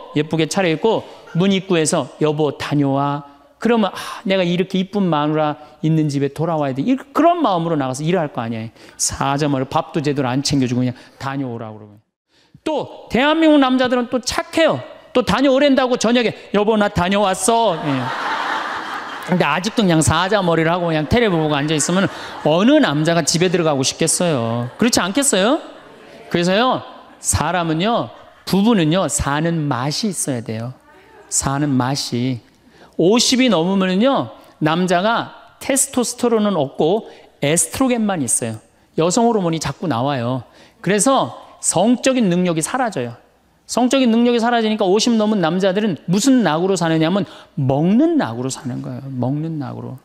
문 입구에서 여보 다녀와. 그러면 내가 이렇게 이쁜 마누라 있는 집에 돌아와야 돼. 그런 마음으로 나가서 일할 거 아니에요. 사자머리 밥도 제대로 안 챙겨주고 그냥 다녀오라고 그러고. 또 대한민국 남자들은 또 착해요. 또 다녀오랜다고 저녁에 여보 나 다녀왔어. 예. 근데 아직도 그냥 사자머리를 하고 그냥 텔레비 보고 앉아있으면 어느 남자가 집에 들어가고 싶겠어요. 그렇지 않겠어요? 그래서요 사람은요 부부는요 사는 맛이 있어야 돼요. 사는 맛이. 50이 넘으면요 남자가 테스토스테론은 없고 에스트로겐만 있어요. 여성 호르몬이 자꾸 나와요. 그래서 성적인 능력이 사라져요. 성적인 능력이 사라지니까 50 넘은 남자들은 무슨 낙으로 사느냐면 먹는 낙으로 사는 거예요. 먹는 낙으로.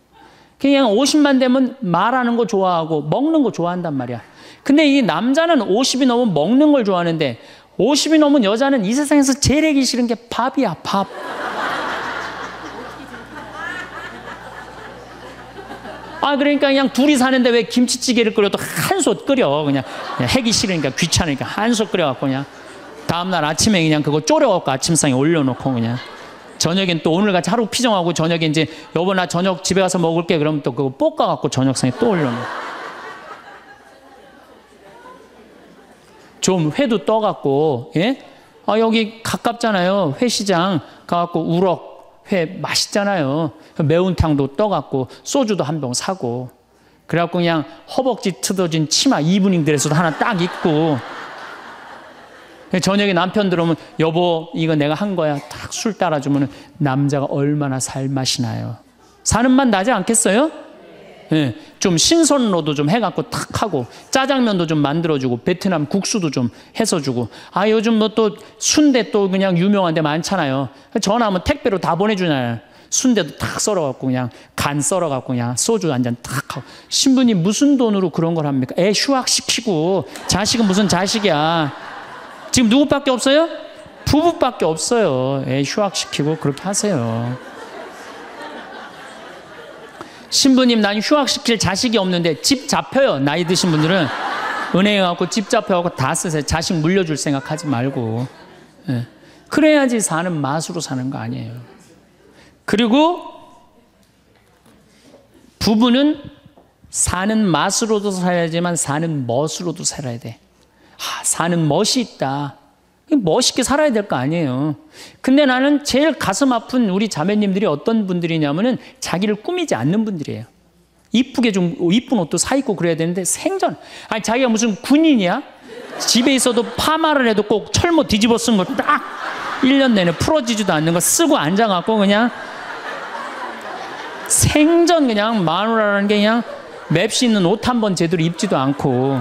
그냥 50만 되면 말하는 거 좋아하고 먹는 거 좋아한단 말이야. 근데 이 남자는 50이 넘으면 먹는 걸 좋아하는데 50이 넘은 여자는 이 세상에서 제일 하기 싫은 게 밥이야. 밥. 그러니까 그냥 둘이 사는데 왜 김치찌개를 끓여도 한솥 끓여. 그냥 하기 싫으니까 귀찮으니까 한솥 끓여갖고 그냥 다음날 아침에 그냥 그거 졸여갖고 아침상에 올려놓고 그냥 저녁엔 또 오늘같이 하루 피정하고 저녁에 이제 여보 나 저녁 집에 가서 먹을게 그러면 또 그거 볶아갖고 저녁상에 또 올려놓고 좀 회도 떠갖고 예? 여기 가깝잖아요. 회시장 가갖고 우럭 회 맛있잖아요. 매운탕도 떠갖고 소주도 한 병 사고 그래갖고 그냥 허벅지 트어진 치마 이브닝 드레스도 하나 딱 입고 저녁에 남편 들어오면 여보 이거 내가 한 거야 딱 술 따라주면 남자가 얼마나 살맛이 나요. 사는 맛 나지 않겠어요? 예, 좀 신선로도 좀 해갖고 탁 하고 짜장면도 좀 만들어주고 베트남 국수도 좀 해서 주고 아 요즘 뭐 또 순대 또 그냥 유명한 데 많잖아요. 전화하면 택배로 다 보내주잖아요. 순대도 탁 썰어갖고 그냥 간 썰어갖고 그냥 소주 한 잔 탁 하고 신부님 무슨 돈으로 그런 걸 합니까? 애 휴학시키고 자식은 무슨 자식이야. 지금 누구밖에 없어요? 부부밖에 없어요. 애 휴학시키고 그렇게 하세요. 신부님 난 휴학시킬 자식이 없는데 집 잡혀요. 나이 드신 분들은 은행에 가고 집 잡혀가고 다 쓰세요. 자식 물려줄 생각하지 말고. 예. 그래야지 사는 맛으로 사는 거 아니에요. 그리고 부부는 사는 맛으로도 살아야지만 사는 멋으로도 살아야 돼. 사는 멋이 있다. 멋있게 살아야 될 거 아니에요. 근데 나는 제일 가슴 아픈 우리 자매님들이 어떤 분들이냐면은 자기를 꾸미지 않는 분들이에요. 이쁘게 좀 이쁜 옷도 사 입고 그래야 되는데 생전 아니 자기가 무슨 군인이야? 집에 있어도 파마를 해도 꼭 철모 뒤집어 쓴 거 딱 1년 내내 풀어지지도 않는 거 쓰고 앉아갖고 그냥 생전 그냥 마누라라는 게 그냥 맵시 있는 옷 한 번 제대로 입지도 않고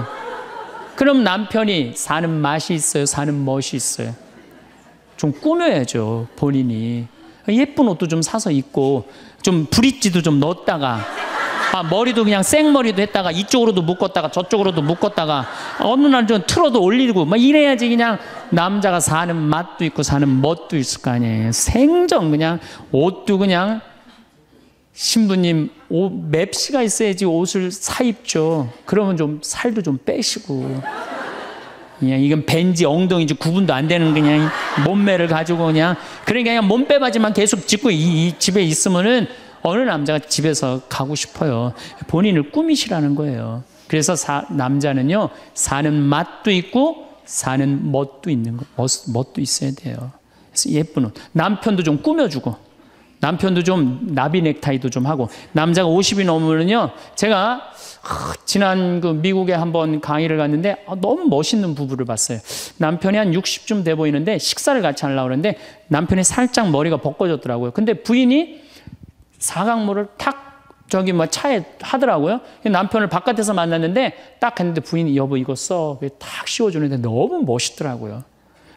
그럼 남편이 사는 맛이 있어요? 사는 멋이 있어요? 좀 꾸며야죠, 본인이. 예쁜 옷도 좀 사서 입고, 좀 브릿지도 좀 넣었다가, 머리도 그냥 생머리도 했다가, 이쪽으로도 묶었다가, 저쪽으로도 묶었다가, 어느 날 좀 틀어도 올리고, 막 이래야지 그냥 남자가 사는 맛도 있고, 사는 멋도 있을 거 아니에요. 생전 그냥, 옷도 그냥, 신부님 맵시가 있어야지 옷을 사 입죠. 그러면 좀 살도 좀 빼시고 그냥 이건 벤지 엉덩이지 구분도 안 되는 그냥 몸매를 가지고 그냥 그러니까 그냥 몸빼바지만 계속 짚고 이 집에 있으면은 어느 남자가 집에서 가고 싶어요. 본인을 꾸미시라는 거예요. 그래서 남자는요 사는 맛도 있고 사는 멋도 있는 거 멋도 있어야 돼요. 그래서 예쁜 옷 남편도 좀 꾸며주고 남편도 좀 나비 넥타이도 좀 하고 남자가 50이 넘으면요 제가 지난 그 미국에 한번 강의를 갔는데 너무 멋있는 부부를 봤어요. 남편이 한 60쯤 돼 보이는데 식사를 같이 하려고 그러는데 남편이 살짝 머리가 벗겨졌더라고요. 근데 부인이 사각모를 탁 저기 뭐 차에 하더라고요. 남편을 바깥에서 만났는데 딱 했는데 부인이 여보 이거 써 탁 씌워주는데 너무 멋있더라고요.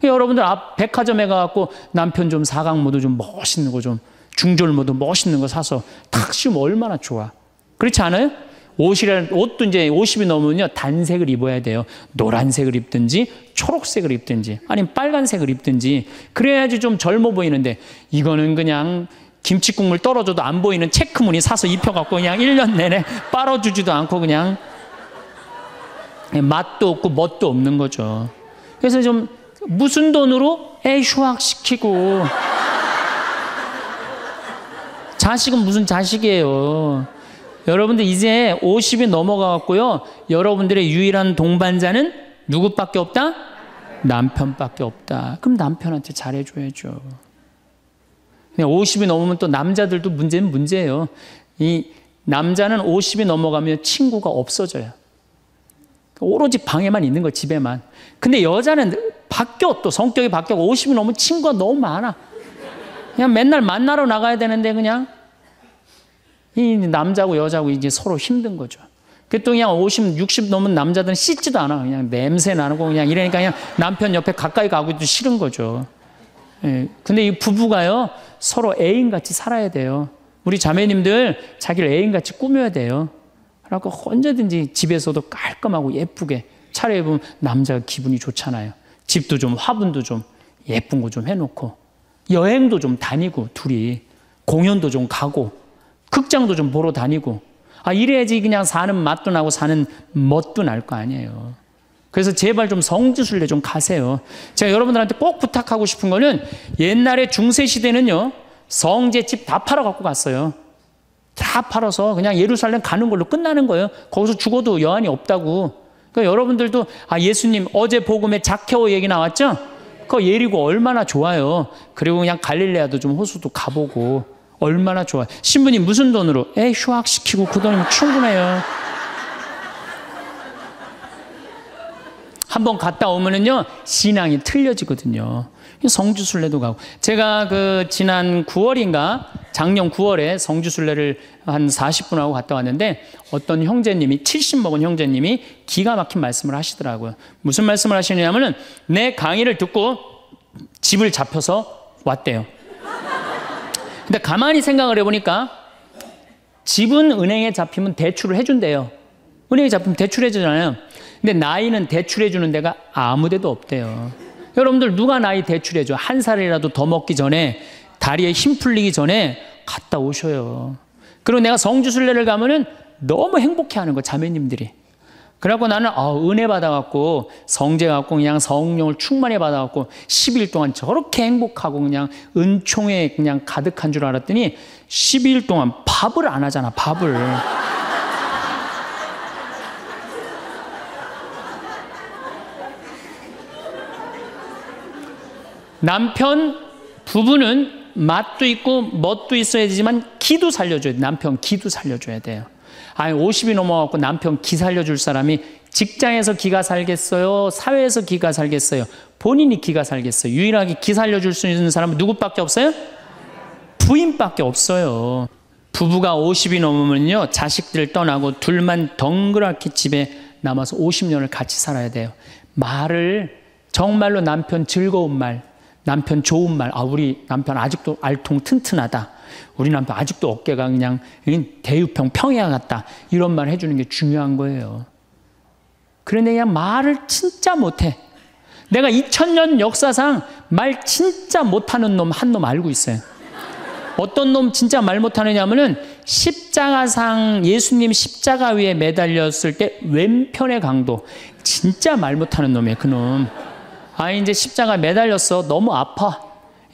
여러분들 앞 백화점에 가갖고 남편 좀 사각모도 좀 멋있는 거 좀 중절모도 멋있는 거 사서 탁 씌우면 얼마나 좋아. 그렇지 않아요? 옷도 이제 50이 넘으면요 단색을 입어야 돼요. 노란색을 입든지 초록색을 입든지 아니면 빨간색을 입든지 그래야지 좀 젊어 보이는데 이거는 그냥 김치국물 떨어져도 안 보이는 체크무늬 사서 입혀갖고 그냥 1년 내내 빨아주지도 않고 그냥 맛도 없고 멋도 없는 거죠. 그래서 좀 무슨 돈으로 애 휴학시키고 자식은 무슨 자식이에요. 여러분들 이제 50이 넘어가갖고요. 여러분들의 유일한 동반자는 누구밖에 없다? 남편밖에 없다. 그럼 남편한테 잘해줘야죠. 50이 넘으면 또 남자들도 문제는 문제예요. 이 남자는 50이 넘어가면 친구가 없어져요. 오로지 방에만 있는 거 집에만. 근데 여자는 바뀌어 또 성격이 바뀌고 50이 넘으면 친구가 너무 많아. 그냥 맨날 만나러 나가야 되는데 그냥 이 남자고 여자고 이제 서로 힘든 거죠. 그 또 그냥 50, 60 넘은 남자들은 씻지도 않아. 그냥 냄새 나고 그냥 이러니까 그냥 남편 옆에 가까이 가기도 싫은 거죠. 예. 근데 이 부부가요 서로 애인같이 살아야 돼요. 우리 자매님들 자기를 애인같이 꾸며야 돼요. 그러니까 언제든지 집에서도 깔끔하고 예쁘게 차려입으면 남자가 기분이 좋잖아요. 집도 좀 화분도 좀 예쁜 거 좀 해놓고 여행도 좀 다니고 둘이 공연도 좀 가고 극장도 좀 보러 다니고 이래야지 그냥 사는 맛도 나고 사는 멋도 날 거 아니에요. 그래서 제발 좀 성지순례 좀 가세요. 제가 여러분들한테 꼭 부탁하고 싶은 거는 옛날에 중세시대는요 성제집 다 팔아 갖고 갔어요. 다 팔아서 그냥 예루살렘 가는 걸로 끝나는 거예요. 거기서 죽어도 여한이 없다고. 그러니까 여러분들도 예수님 어제 복음에 자케오 얘기 나왔죠? 그 예리고 얼마나 좋아요. 그리고 그냥 갈릴레아도 좀 호수도 가보고 얼마나 좋아요. 신부님 무슨 돈으로? 휴학시키고 그 돈이면 충분해요. 한번 갔다 오면은요, 신앙이 틀려지거든요. 성주순례도 가고. 제가 지난 9월인가 작년 9월에 성주순례를 한 40분 하고 갔다 왔는데 어떤 형제님이 70 먹은 형제님이 기가 막힌 말씀을 하시더라고요. 무슨 말씀을 하시냐면은 내 강의를 듣고 집을 잡혀서 왔대요. 근데 가만히 생각을 해보니까 집은 은행에 잡히면 대출을 해준대요. 은행에 잡히면 대출해주잖아요. 근데 나이는 대출해주는 데가 아무 데도 없대요. 여러분들 누가 나이 대출해줘? 한 살이라도 더 먹기 전에, 다리에 힘 풀리기 전에 갔다 오셔요. 그리고 내가 성주순례를 가면은 너무 행복해하는 거, 자매님들이. 그래갖고 나는 은혜 받아갖고 성제 갖고 그냥 성령을 충만히 받아갖고 10일 동안 저렇게 행복하고 그냥 은총에 그냥 가득한 줄 알았더니 12일 동안 밥을 안 하잖아, 밥을. 남편, 부부는 맛도 있고 멋도 있어야 되지만 기도 살려줘야 돼. 남편 기도 살려줘야 돼요. 아니 50이 넘어갖고 남편 기 살려줄 사람이 직장에서 기가 살겠어요? 사회에서 기가 살겠어요? 본인이 기가 살겠어요? 유일하게 기 살려줄 수 있는 사람은 누구밖에 없어요? 부인밖에 없어요. 부부가 50이 넘으면요, 자식들 떠나고 둘만 덩그랗게 집에 남아서 50년을 같이 살아야 돼요. 말을 정말로 남편 즐거운 말, 남편 좋은 말, 우리 남편 아직도 알통 튼튼하다, 우리 남편 아직도 어깨가 그냥 대유평 평야 같다, 이런 말 해주는 게 중요한 거예요. 그런데 그냥 말을 진짜 못해. 내가 2000년 역사상 말 진짜 못하는 놈 한 놈 알고 있어요. 어떤 놈 진짜 말 못하느냐 하면은 십자가상, 예수님 십자가 위에 매달렸을 때 왼편의 강도, 진짜 말 못하는 놈이에요, 그놈. 이제 십자가 매달렸어. 너무 아파.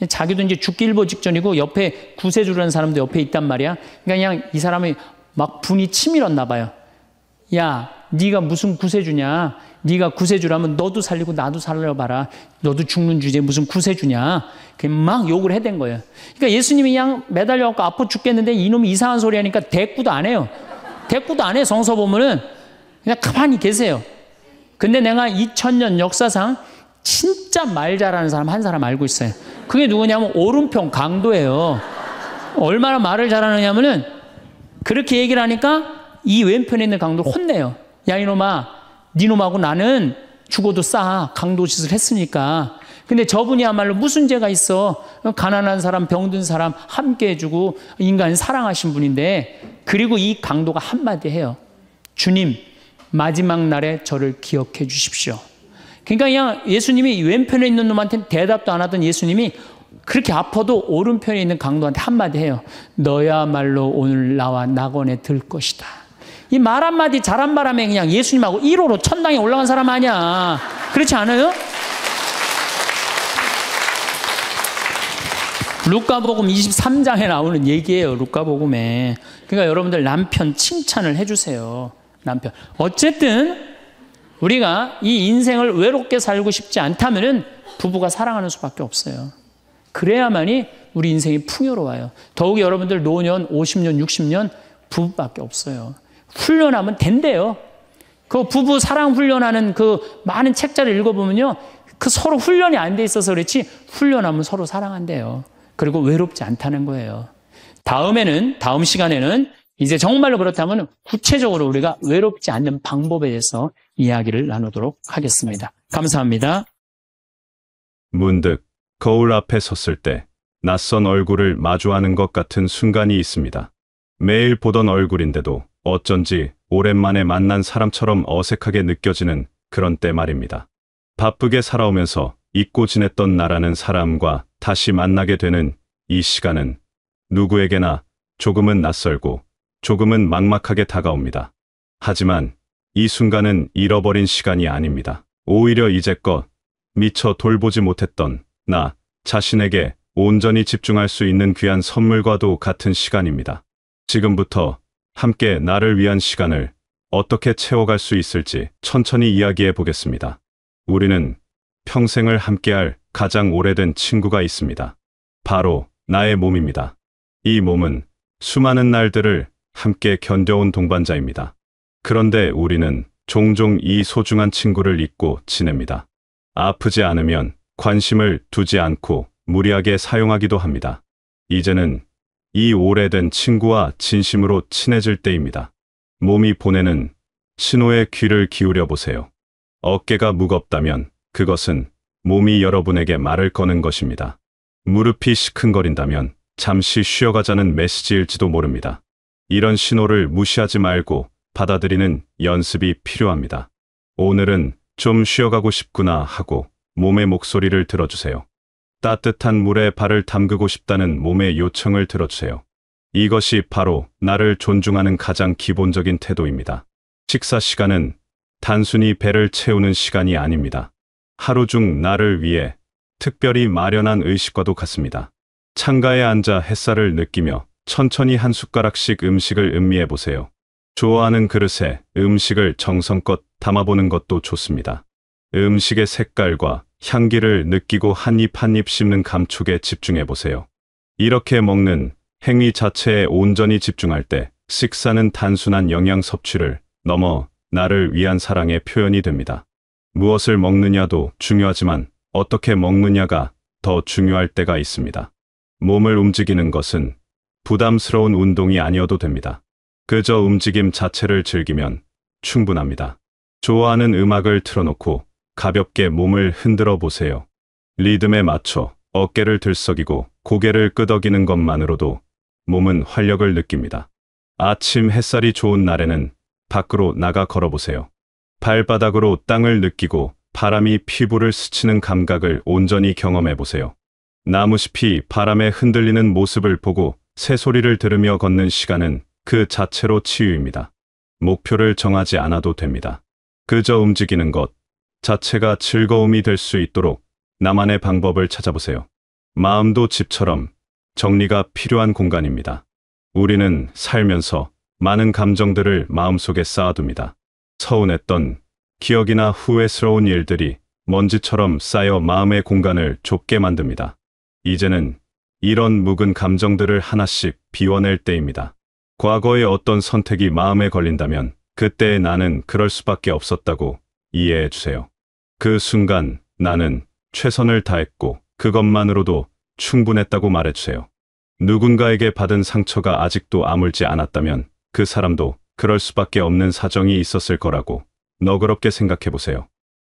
자기도 이제 죽기 일보 직전이고 옆에 구세주라는 사람도 옆에 있단 말이야. 그냥 이 사람이 막 분이 치밀었나 봐요. 야, 네가 무슨 구세주냐? 네가 구세주라면 너도 살리고 나도 살려봐라. 너도 죽는 주제에 무슨 구세주냐? 그냥 막 욕을 해댄 거예요. 그러니까 예수님이 그냥 매달려갖고 아파 죽겠는데 이놈이 이상한 소리 하니까 대꾸도 안 해요. 대꾸도 안 해. 성서 보면은 그냥 가만히 계세요. 근데 내가 2000년 역사상 진짜 말 잘하는 사람 한 사람 알고 있어요. 그게 누구냐면 오른편 강도예요. 얼마나 말을 잘하느냐면은 그렇게 얘기를 하니까 이 왼편에 있는 강도를 혼내요. 야, 이놈아, 니놈하고 나는 죽어도 싸. 강도 짓을 했으니까. 근데 저분이야말로 무슨 죄가 있어. 가난한 사람, 병든 사람 함께 해주고 인간을 사랑하신 분인데, 그리고 이 강도가 한마디 해요. 주님, 마지막 날에 저를 기억해 주십시오. 그러니까 그냥 예수님이 왼편에 있는 놈한테는 대답도 안 하던 예수님이 그렇게 아파도 오른편에 있는 강도한테 한마디 해요. 너야말로 오늘 나와 낙원에 들 것이다. 이 말 한마디 잘한 바람에 그냥 예수님하고 1호로 천당에 올라간 사람 아니야. 그렇지 않아요? 루카복음 23장에 나오는 얘기예요. 루카복음에. 그러니까 여러분들 남편 칭찬을 해주세요. 남편. 어쨌든 우리가 이 인생을 외롭게 살고 싶지 않다면은 부부가 사랑하는 수밖에 없어요. 그래야만이 우리 인생이 풍요로워요. 더욱이 여러분들 노년 50년, 60년 부부밖에 없어요. 훈련하면 된대요. 그 부부 사랑 훈련하는 그 많은 책자를 읽어보면요, 그 서로 훈련이 안 돼 있어서 그렇지 훈련하면 서로 사랑한대요. 그리고 외롭지 않다는 거예요. 다음 시간에는 이제 정말로 그렇다면 구체적으로 우리가 외롭지 않는 방법에 대해서 이야기를 나누도록 하겠습니다. 감사합니다. 문득 거울 앞에 섰을 때 낯선 얼굴을 마주하는 것 같은 순간이 있습니다. 매일 보던 얼굴인데도 어쩐지 오랜만에 만난 사람처럼 어색하게 느껴지는 그런 때 말입니다. 바쁘게 살아오면서 잊고 지냈던 나라는 사람과 다시 만나게 되는 이 시간은 누구에게나 조금은 낯설고 조금은 막막하게 다가옵니다. 하지만 이 순간은 잃어버린 시간이 아닙니다. 오히려 이제껏 미처 돌보지 못했던 나 자신에게 온전히 집중할 수 있는 귀한 선물과도 같은 시간입니다. 지금부터 함께 나를 위한 시간을 어떻게 채워갈 수 있을지 천천히 이야기해 보겠습니다. 우리는 평생을 함께할 가장 오래된 친구가 있습니다. 바로 나의 몸입니다. 이 몸은 수많은 날들을 함께 견뎌온 동반자입니다. 그런데 우리는 종종 이 소중한 친구를 잊고 지냅니다. 아프지 않으면 관심을 두지 않고 무리하게 사용하기도 합니다. 이제는 이 오래된 친구와 진심으로 친해질 때입니다. 몸이 보내는 신호에 귀를 기울여 보세요. 어깨가 무겁다면 그것은 몸이 여러분에게 말을 거는 것입니다. 무릎이 시큰거린다면 잠시 쉬어가자는 메시지일지도 모릅니다. 이런 신호를 무시하지 말고 받아들이는 연습이 필요합니다. 오늘은 좀 쉬어가고 싶구나 하고 몸의 목소리를 들어주세요. 따뜻한 물에 발을 담그고 싶다는 몸의 요청을 들어주세요. 이것이 바로 나를 존중하는 가장 기본적인 태도입니다. 식사 시간은 단순히 배를 채우는 시간이 아닙니다. 하루 중 나를 위해 특별히 마련한 의식과도 같습니다. 창가에 앉아 햇살을 느끼며 천천히 한 숟가락씩 음식을 음미해 보세요. 좋아하는 그릇에 음식을 정성껏 담아보는 것도 좋습니다. 음식의 색깔과 향기를 느끼고 한 입 한 입 씹는 감촉에 집중해 보세요. 이렇게 먹는 행위 자체에 온전히 집중할 때 식사는 단순한 영양 섭취를 넘어 나를 위한 사랑의 표현이 됩니다. 무엇을 먹느냐도 중요하지만 어떻게 먹느냐가 더 중요할 때가 있습니다. 몸을 움직이는 것은 부담스러운 운동이 아니어도 됩니다. 그저 움직임 자체를 즐기면 충분합니다. 좋아하는 음악을 틀어놓고 가볍게 몸을 흔들어 보세요. 리듬에 맞춰 어깨를 들썩이고 고개를 끄덕이는 것만으로도 몸은 활력을 느낍니다. 아침 햇살이 좋은 날에는 밖으로 나가 걸어보세요. 발바닥으로 땅을 느끼고 바람이 피부를 스치는 감각을 온전히 경험해 보세요. 나무숲이 바람에 흔들리는 모습을 보고 새소리를 들으며 걷는 시간은 그 자체로 치유입니다. 목표를 정하지 않아도 됩니다. 그저 움직이는 것 자체가 즐거움이 될 수 있도록 나만의 방법을 찾아보세요. 마음도 집처럼 정리가 필요한 공간입니다. 우리는 살면서 많은 감정들을 마음속에 쌓아둡니다. 서운했던 기억이나 후회스러운 일들이 먼지처럼 쌓여 마음의 공간을 좁게 만듭니다. 이제는 이런 묵은 감정들을 하나씩 비워낼 때입니다. 과거의 어떤 선택이 마음에 걸린다면 그때의 나는 그럴 수밖에 없었다고 이해해 주세요. 그 순간 나는 최선을 다했고 그것만으로도 충분했다고 말해주세요. 누군가에게 받은 상처가 아직도 아물지 않았다면 그 사람도 그럴 수밖에 없는 사정이 있었을 거라고 너그럽게 생각해 보세요.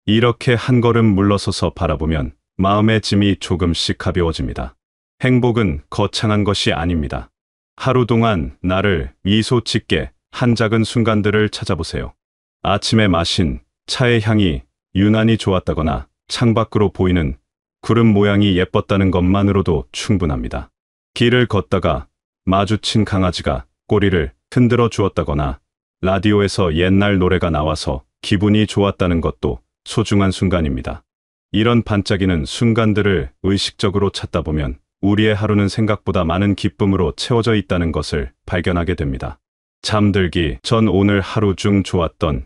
이렇게 한 걸음 물러서서 바라보면 마음의 짐이 조금씩 가벼워집니다. 행복은 거창한 것이 아닙니다. 하루 동안 나를 미소 짓게 한 작은 순간들을 찾아보세요. 아침에 마신 차의 향이 유난히 좋았다거나 창밖으로 보이는 구름 모양이 예뻤다는 것만으로도 충분합니다. 길을 걷다가 마주친 강아지가 꼬리를 흔들어 주었다거나 라디오에서 옛날 노래가 나와서 기분이 좋았다는 것도 소중한 순간입니다. 이런 반짝이는 순간들을 의식적으로 찾다 보면 우리의 하루는 생각보다 많은 기쁨으로 채워져 있다는 것을 발견하게 됩니다. 잠들기 전 오늘 하루 중 좋았던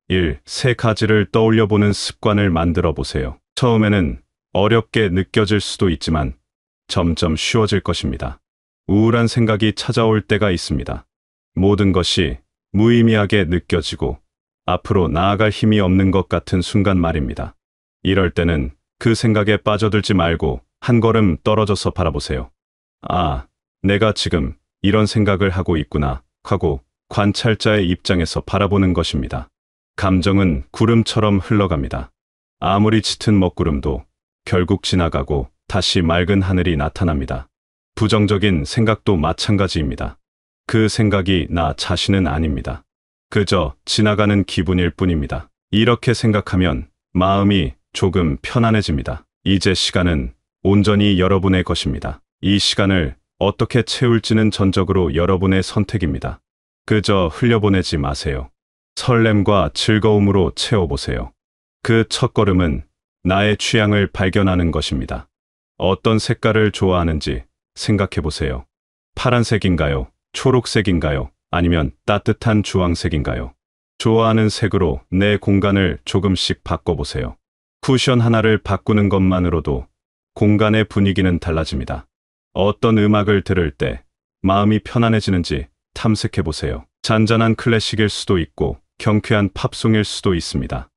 일 3가지를 떠올려 보는 습관을 만들어 보세요. 처음에는 어렵게 느껴질 수도 있지만 점점 쉬워질 것입니다. 우울한 생각이 찾아올 때가 있습니다. 모든 것이 무의미하게 느껴지고 앞으로 나아갈 힘이 없는 것 같은 순간 말입니다. 이럴 때는 그 생각에 빠져들지 말고 한 걸음 떨어져서 바라보세요. 아, 내가 지금 이런 생각을 하고 있구나 하고 관찰자의 입장에서 바라보는 것입니다. 감정은 구름처럼 흘러갑니다. 아무리 짙은 먹구름도 결국 지나가고 다시 맑은 하늘이 나타납니다. 부정적인 생각도 마찬가지입니다. 그 생각이 나 자신은 아닙니다. 그저 지나가는 기분일 뿐입니다. 이렇게 생각하면 마음이 조금 편안해집니다. 이제 시간은 온전히 여러분의 것입니다. 이 시간을 어떻게 채울지는 전적으로 여러분의 선택입니다. 그저 흘려보내지 마세요. 설렘과 즐거움으로 채워보세요. 그 첫걸음은 나의 취향을 발견하는 것입니다. 어떤 색깔을 좋아하는지 생각해보세요. 파란색인가요? 초록색인가요? 아니면 따뜻한 주황색인가요? 좋아하는 색으로 내 공간을 조금씩 바꿔보세요. 쿠션 하나를 바꾸는 것만으로도 공간의 분위기는 달라집니다. 어떤 음악을 들을 때 마음이 편안해지는지 탐색해보세요. 잔잔한 클래식일 수도 있고 경쾌한 팝송일 수도 있습니다.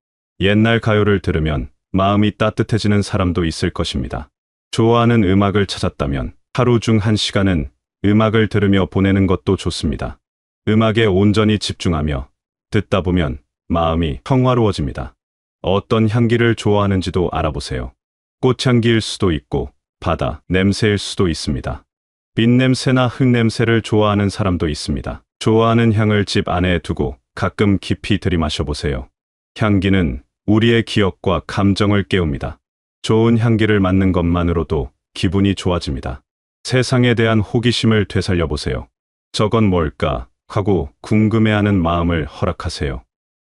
옛날 가요를 들으면 마음이 따뜻해지는 사람도 있을 것입니다. 좋아하는 음악을 찾았다면 하루 중 1시간은 음악을 들으며 보내는 것도 좋습니다. 음악에 온전히 집중하며 듣다 보면 마음이 평화로워집니다. 어떤 향기를 좋아하는지도 알아보세요. 꽃향기일 수도 있고 바다 냄새일 수도 있습니다. 빛냄새나 흙냄새를 좋아하는 사람도 있습니다. 좋아하는 향을 집 안에 두고 가끔 깊이 들이마셔보세요. 향기는 우리의 기억과 감정을 깨웁니다. 좋은 향기를 맡는 것만으로도 기분이 좋아집니다. 세상에 대한 호기심을 되살려보세요. 저건 뭘까 하고 궁금해하는 마음을 허락하세요.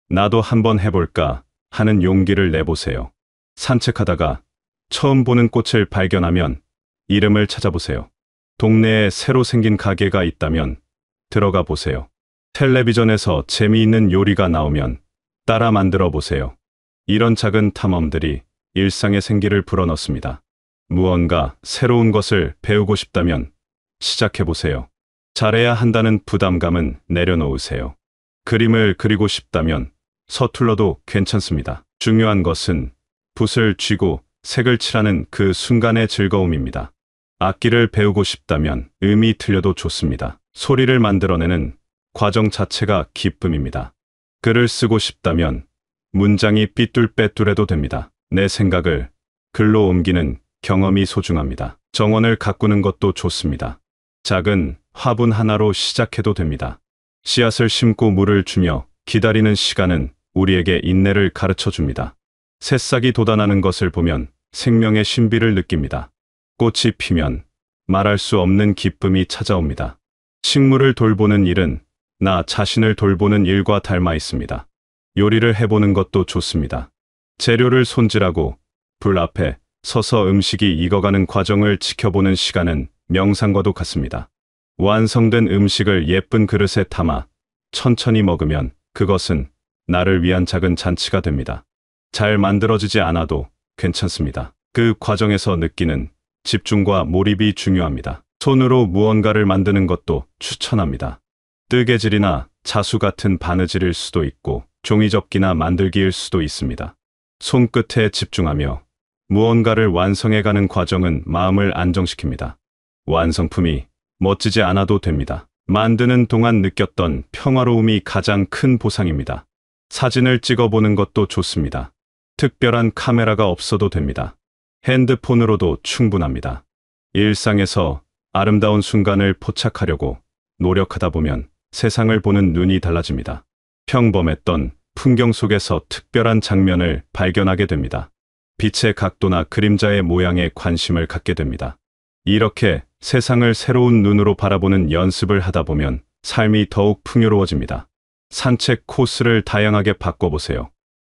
나도 한번 해볼까 하는 용기를 내보세요. 산책하다가 처음 보는 꽃을 발견하면 이름을 찾아보세요. 동네에 새로 생긴 가게가 있다면 들어가 보세요. 텔레비전에서 재미있는 요리가 나오면 따라 만들어 보세요. 이런 작은 탐험들이 일상의 생기를 불어넣습니다. 무언가 새로운 것을 배우고 싶다면 시작해 보세요. 잘해야 한다는 부담감은 내려놓으세요. 그림을 그리고 싶다면 서툴러도 괜찮습니다. 중요한 것은 붓을 쥐고 색을 칠하는 그 순간의 즐거움입니다. 악기를 배우고 싶다면 음이 틀려도 좋습니다. 소리를 만들어내는 과정 자체가 기쁨입니다. 글을 쓰고 싶다면 문장이 삐뚤빼뚤해도 됩니다. 내 생각을 글로 옮기는 경험이 소중합니다. 정원을 가꾸는 것도 좋습니다. 작은 화분 하나로 시작해도 됩니다. 씨앗을 심고 물을 주며 기다리는 시간은 우리에게 인내를 가르쳐 줍니다. 새싹이 돋아나는 것을 보면 생명의 신비를 느낍니다. 꽃이 피면 말할 수 없는 기쁨이 찾아옵니다. 식물을 돌보는 일은 나 자신을 돌보는 일과 닮아 있습니다. 요리를 해보는 것도 좋습니다. 재료를 손질하고 불 앞에 서서 음식이 익어가는 과정을 지켜보는 시간은 명상과도 같습니다. 완성된 음식을 예쁜 그릇에 담아 천천히 먹으면 그것은 나를 위한 작은 잔치가 됩니다. 잘 만들어지지 않아도 괜찮습니다. 그 과정에서 느끼는 집중과 몰입이 중요합니다. 손으로 무언가를 만드는 것도 추천합니다. 뜨개질이나 자수 같은 바느질일 수도 있고 종이접기나 만들기일 수도 있습니다. 손끝에 집중하며 무언가를 완성해가는 과정은 마음을 안정시킵니다. 완성품이 멋지지 않아도 됩니다. 만드는 동안 느꼈던 평화로움이 가장 큰 보상입니다. 사진을 찍어보는 것도 좋습니다. 특별한 카메라가 없어도 됩니다. 핸드폰으로도 충분합니다. 일상에서 아름다운 순간을 포착하려고 노력하다 보면 세상을 보는 눈이 달라집니다. 평범했던 풍경 속에서 특별한 장면을 발견하게 됩니다. 빛의 각도나 그림자의 모양에 관심을 갖게 됩니다. 이렇게 세상을 새로운 눈으로 바라보는 연습을 하다 보면 삶이 더욱 풍요로워집니다. 산책 코스를 다양하게 바꿔보세요.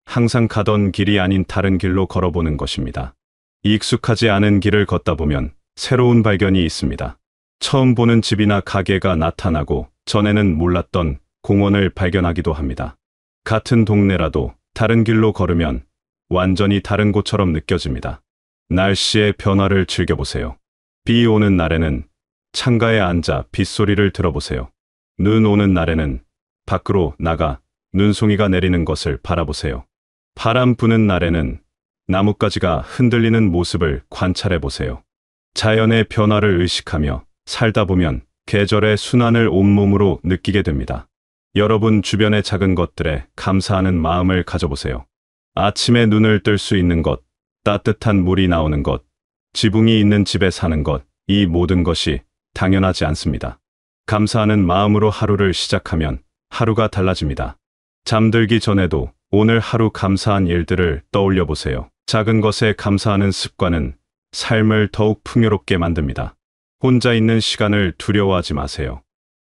항상 가던 길이 아닌 다른 길로 걸어보는 것입니다. 익숙하지 않은 길을 걷다 보면 새로운 발견이 있습니다. 처음 보는 집이나 가게가 나타나고 전에는 몰랐던 공원을 발견하기도 합니다. 같은 동네라도 다른 길로 걸으면 완전히 다른 곳처럼 느껴집니다. 날씨의 변화를 즐겨보세요. 비 오는 날에는 창가에 앉아 빗소리를 들어보세요. 눈 오는 날에는 밖으로 나가 눈송이가 내리는 것을 바라보세요. 바람 부는 날에는 나뭇가지가 흔들리는 모습을 관찰해 보세요. 자연의 변화를 의식하며 살다 보면 계절의 순환을 온몸으로 느끼게 됩니다. 여러분 주변의 작은 것들에 감사하는 마음을 가져보세요. 아침에 눈을 뜰 수 있는 것, 따뜻한 물이 나오는 것, 지붕이 있는 집에 사는 것, 이 모든 것이 당연하지 않습니다. 감사하는 마음으로 하루를 시작하면 하루가 달라집니다. 잠들기 전에도 오늘 하루 감사한 일들을 떠올려 보세요. 작은 것에 감사하는 습관은 삶을 더욱 풍요롭게 만듭니다. 혼자 있는 시간을 두려워하지 마세요.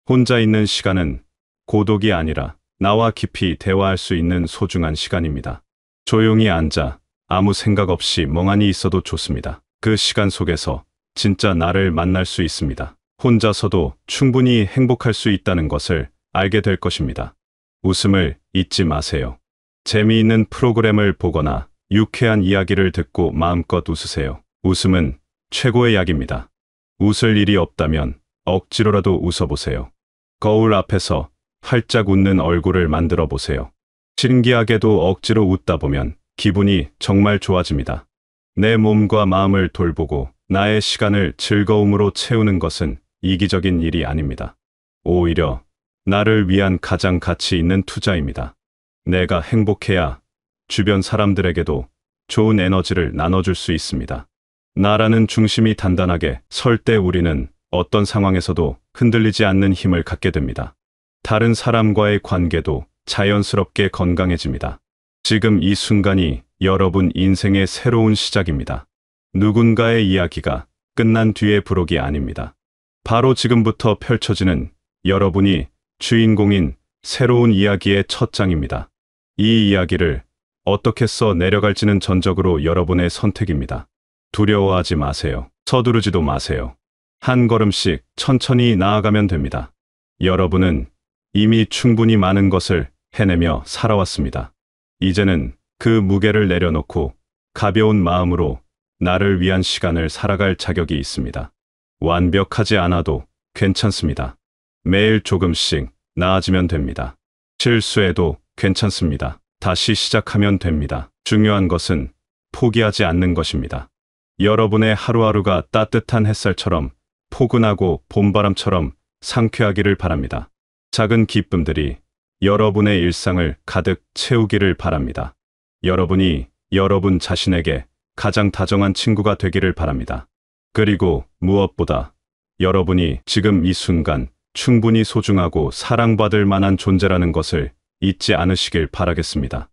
혼자 있는 시간은 고독이 아니라 나와 깊이 대화할 수 있는 소중한 시간입니다. 조용히 앉아 아무 생각 없이 멍하니 있어도 좋습니다. 그 시간 속에서 진짜 나를 만날 수 있습니다. 혼자서도 충분히 행복할 수 있다는 것을 알게 될 것입니다. 웃음을 잊지 마세요. 재미있는 프로그램을 보거나 유쾌한 이야기를 듣고 마음껏 웃으세요. 웃음은 최고의 약입니다. 웃을 일이 없다면 억지로라도 웃어보세요. 거울 앞에서 활짝 웃는 얼굴을 만들어 보세요. 신기하게도 억지로 웃다 보면 기분이 정말 좋아집니다. 내 몸과 마음을 돌보고 나의 시간을 즐거움으로 채우는 것은 이기적인 일이 아닙니다. 오히려 나를 위한 가장 가치 있는 투자입니다. 내가 행복해야 주변 사람들에게도 좋은 에너지를 나눠줄 수 있습니다. 나라는 중심이 단단하게 설 때 우리는 어떤 상황에서도 흔들리지 않는 힘을 갖게 됩니다. 다른 사람과의 관계도 자연스럽게 건강해집니다. 지금 이 순간이 여러분 인생의 새로운 시작입니다. 누군가의 이야기가 끝난 뒤의 부록이 아닙니다. 바로 지금부터 펼쳐지는 여러분이 주인공인 새로운 이야기의 첫 장입니다. 이 이야기를 어떻게 써 내려갈지는 전적으로 여러분의 선택입니다. 두려워하지 마세요. 서두르지도 마세요. 한 걸음씩 천천히 나아가면 됩니다. 여러분은 이미 충분히 많은 것을 해내며 살아왔습니다. 이제는 그 무게를 내려놓고 가벼운 마음으로 나를 위한 시간을 살아갈 자격이 있습니다. 완벽하지 않아도 괜찮습니다. 매일 조금씩 나아지면 됩니다. 실수해도 괜찮습니다. 다시 시작하면 됩니다. 중요한 것은 포기하지 않는 것입니다. 여러분의 하루하루가 따뜻한 햇살처럼 포근하고 봄바람처럼 상쾌하기를 바랍니다. 작은 기쁨들이 여러분의 일상을 가득 채우기를 바랍니다. 여러분이 여러분 자신에게 가장 다정한 친구가 되기를 바랍니다. 그리고 무엇보다 여러분이 지금 이 순간 충분히 소중하고 사랑받을 만한 존재라는 것을 잊지 않으시길 바라겠습니다.